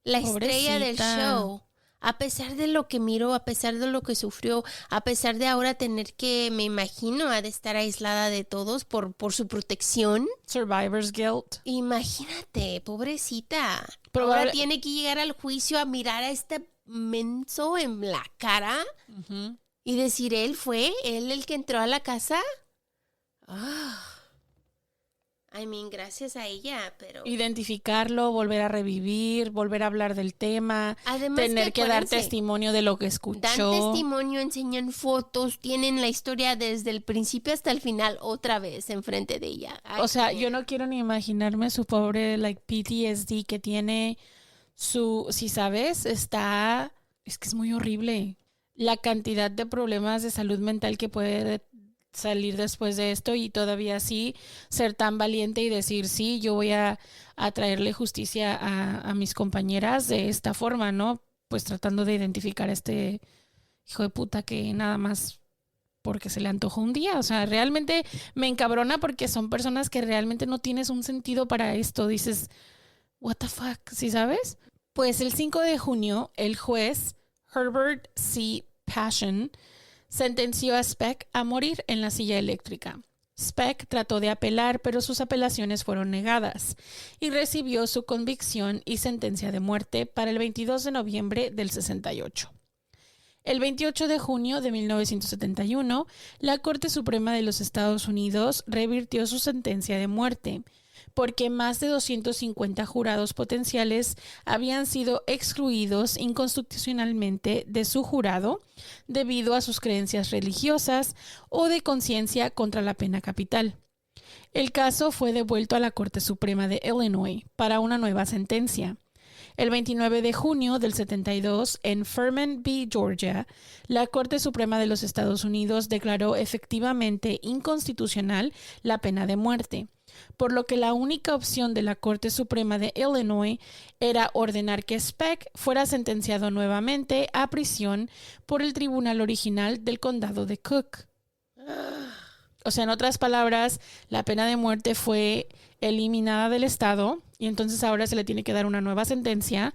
la estrella del show, a pesar de lo que miró, a pesar de lo que sufrió, a pesar de ahora tener que, me imagino, ha de estar aislada de todos por su protección. Survivor's guilt. Imagínate, pobrecita. Ahora tiene que llegar al juicio a mirar a este menso en la cara y decir, él el que entró a la casa. Gracias a ella, pero Identificarlo, volver a revivir, volver a hablar del tema, además tener que dar testimonio de lo que escuchó. Dan testimonio, enseñan fotos, tienen la historia desde el principio hasta el final otra vez enfrente de ella. O sea, yo no quiero ni imaginarme su pobre PTSD que tiene. Si sabes, es que es muy horrible la cantidad de problemas de salud mental que puede salir después de esto, y todavía así ser tan valiente y decir, sí, yo voy a traerle justicia a mis compañeras de esta forma, ¿no? Pues tratando de identificar a este hijo de puta que nada más porque se le antojó un día. O sea, realmente me encabrona porque son personas que realmente no tienes un sentido para esto. Dices, what the fuck, ¿sí sabes? Pues el 5 de junio, el juez Herbert C. Passion sentenció a Speck a morir en la silla eléctrica. Speck trató de apelar, pero sus apelaciones fueron negadas y recibió su convicción y sentencia de muerte para el 22 de noviembre del 68. El 28 de junio de 1971, la Corte Suprema de los Estados Unidos revirtió su sentencia de muerte, porque más de 250 jurados potenciales habían sido excluidos inconstitucionalmente de su jurado debido a sus creencias religiosas o de conciencia contra la pena capital. El caso fue devuelto a la Corte Suprema de Illinois para una nueva sentencia. El 29 de junio del 72, en Furman v. Georgia, la Corte Suprema de los Estados Unidos declaró efectivamente inconstitucional la pena de muerte, por lo que la única opción de la Corte Suprema de Illinois era ordenar que Speck fuera sentenciado nuevamente a prisión por el tribunal original del condado de Cook. O sea, en otras palabras, la pena de muerte fue eliminada del estado y entonces ahora se le tiene que dar una nueva sentencia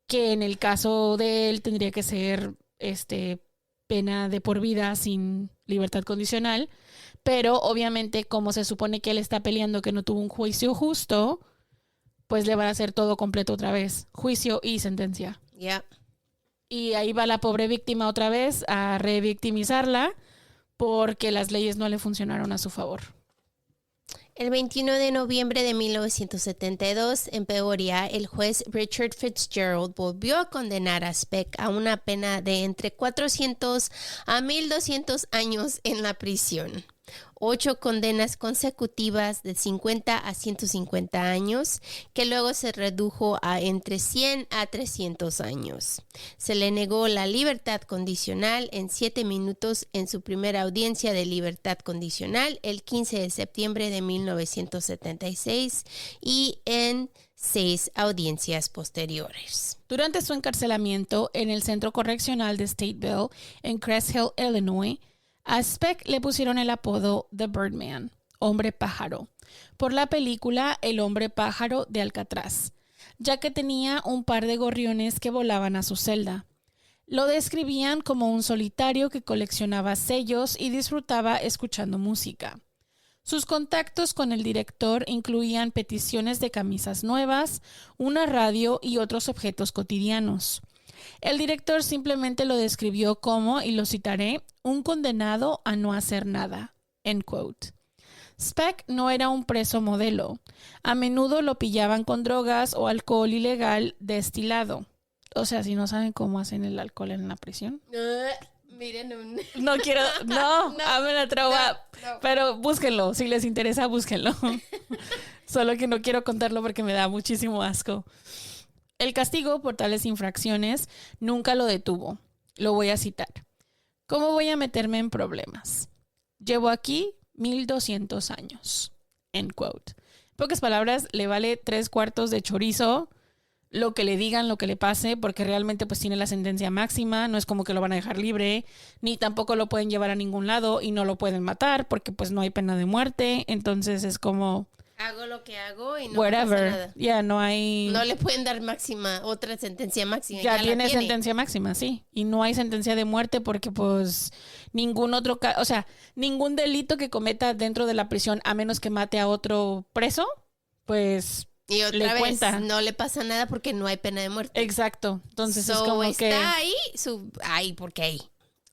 que en el caso de él tendría que ser pena de por vida sin libertad condicional, Pero obviamente como se supone que él está peleando que no tuvo un juicio justo, pues le van a hacer todo completo otra vez. Juicio y sentencia. Ya. Y ahí va la pobre víctima otra vez a revictimizarla porque las leyes no le funcionaron a su favor. El 21 de noviembre de 1972, en Peoria, el juez Richard Fitzgerald volvió a condenar a Speck a una pena de entre 400 a 1,200 años en la prisión. 8 condenas consecutivas de 50 a 150 años, que luego se redujo a entre 100 a 300 años. Se le negó la libertad condicional en 7 minutos en su primera audiencia de libertad condicional el 15 de septiembre de 1976 y en 6 audiencias posteriores. Durante su encarcelamiento en el Centro Correccional de Stateville, en Crest Hill, Illinois, a Speck le pusieron el apodo The Birdman, hombre pájaro, por la película El hombre pájaro de Alcatraz, ya que tenía un par de gorriones que volaban a su celda. Lo describían como un solitario que coleccionaba sellos y disfrutaba escuchando música. Sus contactos con el director incluían peticiones de camisas nuevas, una radio y otros objetos cotidianos. El director simplemente lo describió como, y lo citaré, un condenado a no hacer nada. End quote. Speck no era un preso modelo. A menudo lo pillaban con drogas o alcohol ilegal destilado. O sea, si no saben cómo hacen el alcohol en la prisión. Miren. No quiero, no, me la trauma. No. Pero búsquenlo, si les interesa, búsquenlo. Solo que no quiero contarlo porque me da muchísimo asco. El castigo por tales infracciones nunca lo detuvo. Lo voy a citar. ¿Cómo voy a meterme en problemas? Llevo aquí 1,200 años. End quote. En pocas palabras, le vale 3/4 de chorizo lo que le digan, lo que le pase, porque realmente pues tiene la sentencia máxima. No es como que lo van a dejar libre, ni tampoco lo pueden llevar a ningún lado y no lo pueden matar porque pues no hay pena de muerte. Entonces es como... Hago lo que hago y no whatever. Pasa nada. Ya no hay... No le pueden dar otra sentencia máxima. Ya tiene sentencia máxima, sí. Y no hay sentencia de muerte porque pues ningún otro... O sea, ningún delito que cometa dentro de la prisión, a menos que mate a otro preso, pues y otra le vez, cuenta. No le pasa nada porque no hay pena de muerte. Exacto. Entonces es como está que... ahí, porque ahí.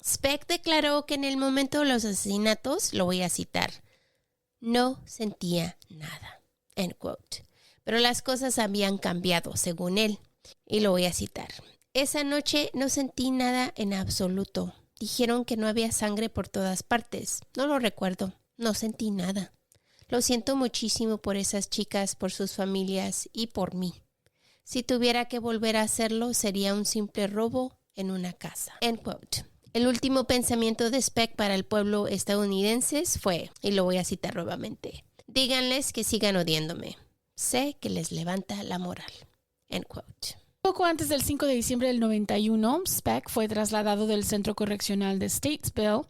Speck declaró que en el momento de los asesinatos, lo voy a citar, no sentía nada, end quote. Pero las cosas habían cambiado, según él. Y lo voy a citar. Esa noche no sentí nada en absoluto. Dijeron que no había sangre por todas partes. No lo recuerdo. No sentí nada. Lo siento muchísimo por esas chicas, por sus familias y por mí. Si tuviera que volver a hacerlo, sería un simple robo en una casa. End quote. El último pensamiento de Speck para el pueblo estadounidense fue, y lo voy a citar nuevamente, díganles que sigan odiándome. Sé que les levanta la moral. End quote. Poco antes del 5 de diciembre del 91, Speck fue trasladado del Centro Correccional de Statesville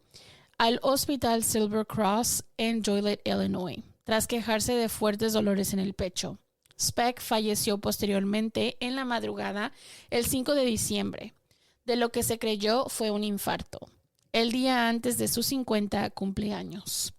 al Hospital Silver Cross en Joliet, Illinois, tras quejarse de fuertes dolores en el pecho. Speck falleció posteriormente en la madrugada el 5 de diciembre. De lo que se creyó fue un infarto, el día antes de sus 50 cumpleaños.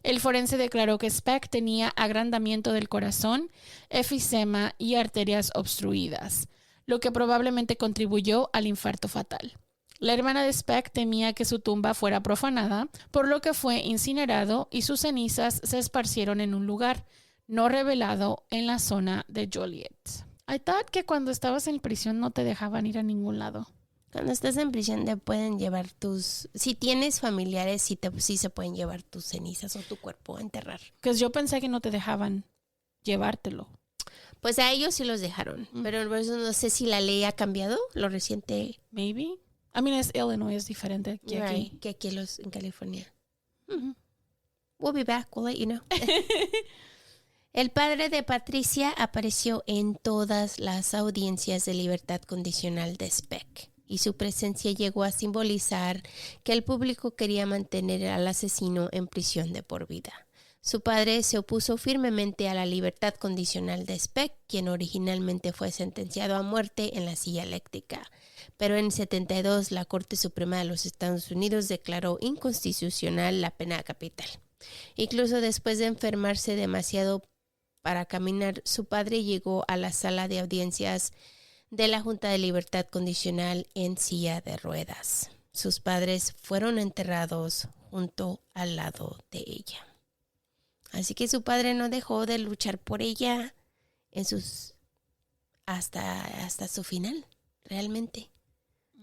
El forense declaró que Speck tenía agrandamiento del corazón, efisema y arterias obstruidas, lo que probablemente contribuyó al infarto fatal. La hermana de Speck temía que su tumba fuera profanada, por lo que fue incinerado y sus cenizas se esparcieron en un lugar no revelado en la zona de Joliet. I thought que cuando estabas en prisión no te dejaban ir a ningún lado. Cuando estás en prisión te pueden llevar si tienes familiares, sí se pueden llevar tus cenizas o tu cuerpo a enterrar. Pues yo pensé que no te dejaban llevártelo. Pues a ellos sí los dejaron, pero por eso no sé si la ley ha cambiado, lo reciente. Maybe. I mean, es Illinois, es diferente que aquí. Que aquí en California. Mm-hmm. We'll be back, we'll let you know. El padre de Patricia apareció en todas las audiencias de libertad condicional de Speck. Y su presencia llegó a simbolizar que el público quería mantener al asesino en prisión de por vida. Su padre se opuso firmemente a la libertad condicional de Speck, quien originalmente fue sentenciado a muerte en la silla eléctrica. Pero en 72 la Corte Suprema de los Estados Unidos declaró inconstitucional la pena capital. Incluso después de enfermarse demasiado para caminar, su padre llegó a la sala de audiencias de la Junta de Libertad Condicional en silla de ruedas. Sus padres fueron enterrados junto al lado de ella. Así que su padre no dejó de luchar por ella hasta su final, realmente.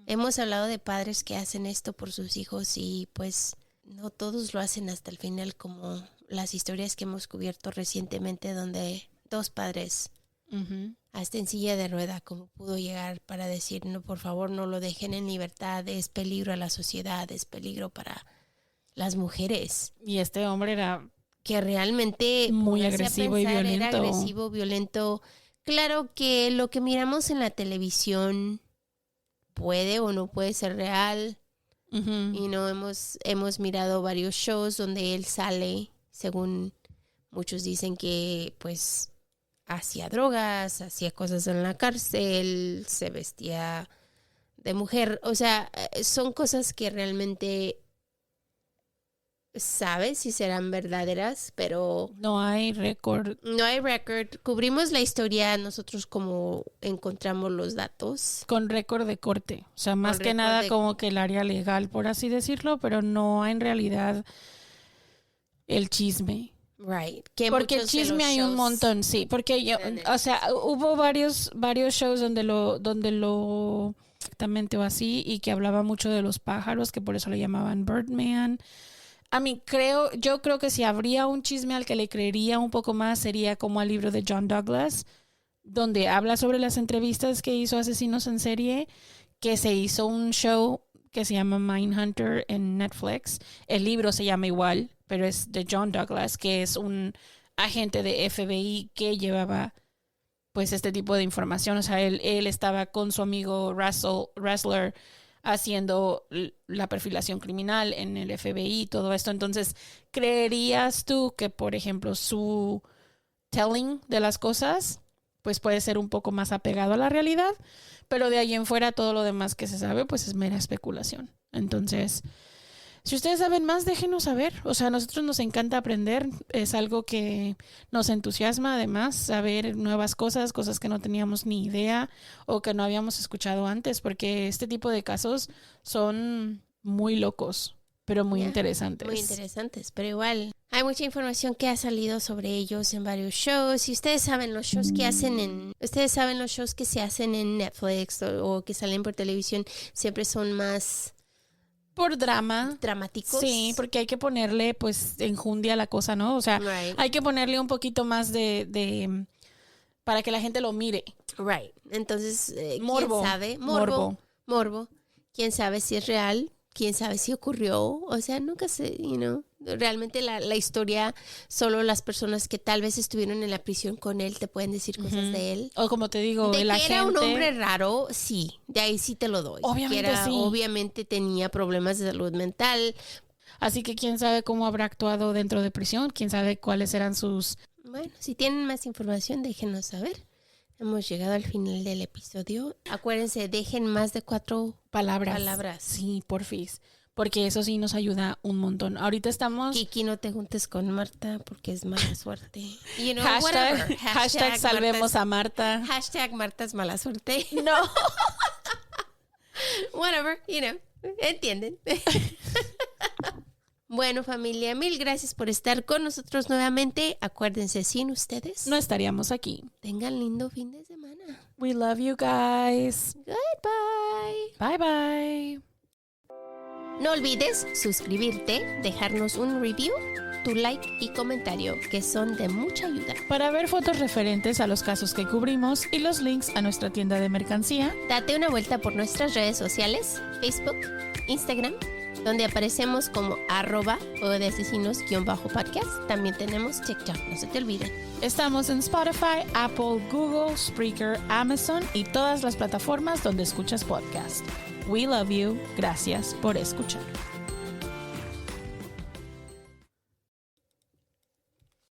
Hemos hablado de padres que hacen esto por sus hijos y pues no todos lo hacen hasta el final, como las historias que hemos cubierto recientemente donde 2 padres hasta en silla de rueda como pudo llegar para decir no, por favor no lo dejen en libertad, es peligro a la sociedad, es peligro para las mujeres. Y este hombre era que realmente muy agresivo y violento. Era agresivo, violento. Claro que lo que miramos en la televisión puede o no puede ser real. Y no hemos mirado varios shows donde él sale, según muchos dicen que pues hacía drogas, hacía cosas en la cárcel, se vestía de mujer. O sea, son cosas que realmente sabes si serán verdaderas, pero no hay récord. No hay récord. Cubrimos la historia nosotros como encontramos los datos. Con récord de corte. O sea, más que nada como que el área legal, por así decirlo, pero no en realidad el chisme. Right. Porque el chisme hay un montón, sí. Porque yo, o sea, hubo varios shows donde lo exactamente o así, y que hablaba mucho de los pájaros, que por eso le llamaban Birdman. A mí yo creo que si habría un chisme al que le creería un poco más sería como al libro de John Douglas, donde habla sobre las entrevistas que hizo asesinos en serie, que se hizo un show que se llama Mindhunter en Netflix. El libro se llama igual, pero es de John Douglas, que es un agente de FBI que llevaba pues este tipo de información. O sea, él estaba con su amigo Ressler haciendo la perfilación criminal en el FBI y todo esto. Entonces, ¿creerías tú que, por ejemplo, su telling de las cosas pues puede ser un poco más apegado a la realidad? Pero de ahí en fuera todo lo demás que se sabe pues es mera especulación. Entonces, si ustedes saben más, déjenos saber. O sea, a nosotros nos encanta aprender. Es algo que nos entusiasma, además, saber nuevas cosas que no teníamos ni idea o que no habíamos escuchado antes, porque este tipo de casos son muy locos, pero muy interesantes. Muy interesantes, pero igual hay mucha información que ha salido sobre ellos en varios shows. Y ustedes saben los shows que se hacen en Netflix o que salen por televisión siempre son más por drama. Dramáticos. Sí, porque hay que ponerle pues enjundia a la cosa, ¿no? O sea, hay que ponerle un poquito más de para que la gente lo mire. Right. Entonces, morbo. ¿quién sabe? Morbo. ¿Quién sabe si es real? ¿Quién sabe si ocurrió? O sea, nunca sé, realmente la historia, solo las personas que tal vez estuvieron en la prisión con él te pueden decir cosas de él. O como te digo, de que era un hombre raro, sí, de ahí sí te lo doy. Obviamente sí. Obviamente tenía problemas de salud mental. Así que quién sabe cómo habrá actuado dentro de prisión, quién sabe cuáles eran sus... Bueno, si tienen más información, déjenos saber. Hemos llegado al final del episodio. Acuérdense, dejen más de 4 palabras. Sí, porfis. Porque eso sí nos ayuda un montón. Ahorita estamos... Kiki, no te juntes con Marta porque es mala suerte. Hashtag salvemos a Marta. Hashtag Marta es mala suerte. No. Whatever, entienden. Bueno, familia, 1000 gracias por estar con nosotros nuevamente. Acuérdense, sin ustedes no estaríamos aquí. Tengan lindo fin de semana. We love you guys. Goodbye. Bye bye. No olvides suscribirte, dejarnos un review, tu like y comentario, que son de mucha ayuda. Para ver fotos referentes a los casos que cubrimos y los links a nuestra tienda de mercancía, date una vuelta por nuestras redes sociales, Facebook, Instagram, donde aparecemos como @juegodeasesinos_podcast. También tenemos TikTok, no se te olviden. Estamos en Spotify, Apple, Google, Spreaker, Amazon y todas las plataformas donde escuchas podcast. We love you. Gracias por escuchar.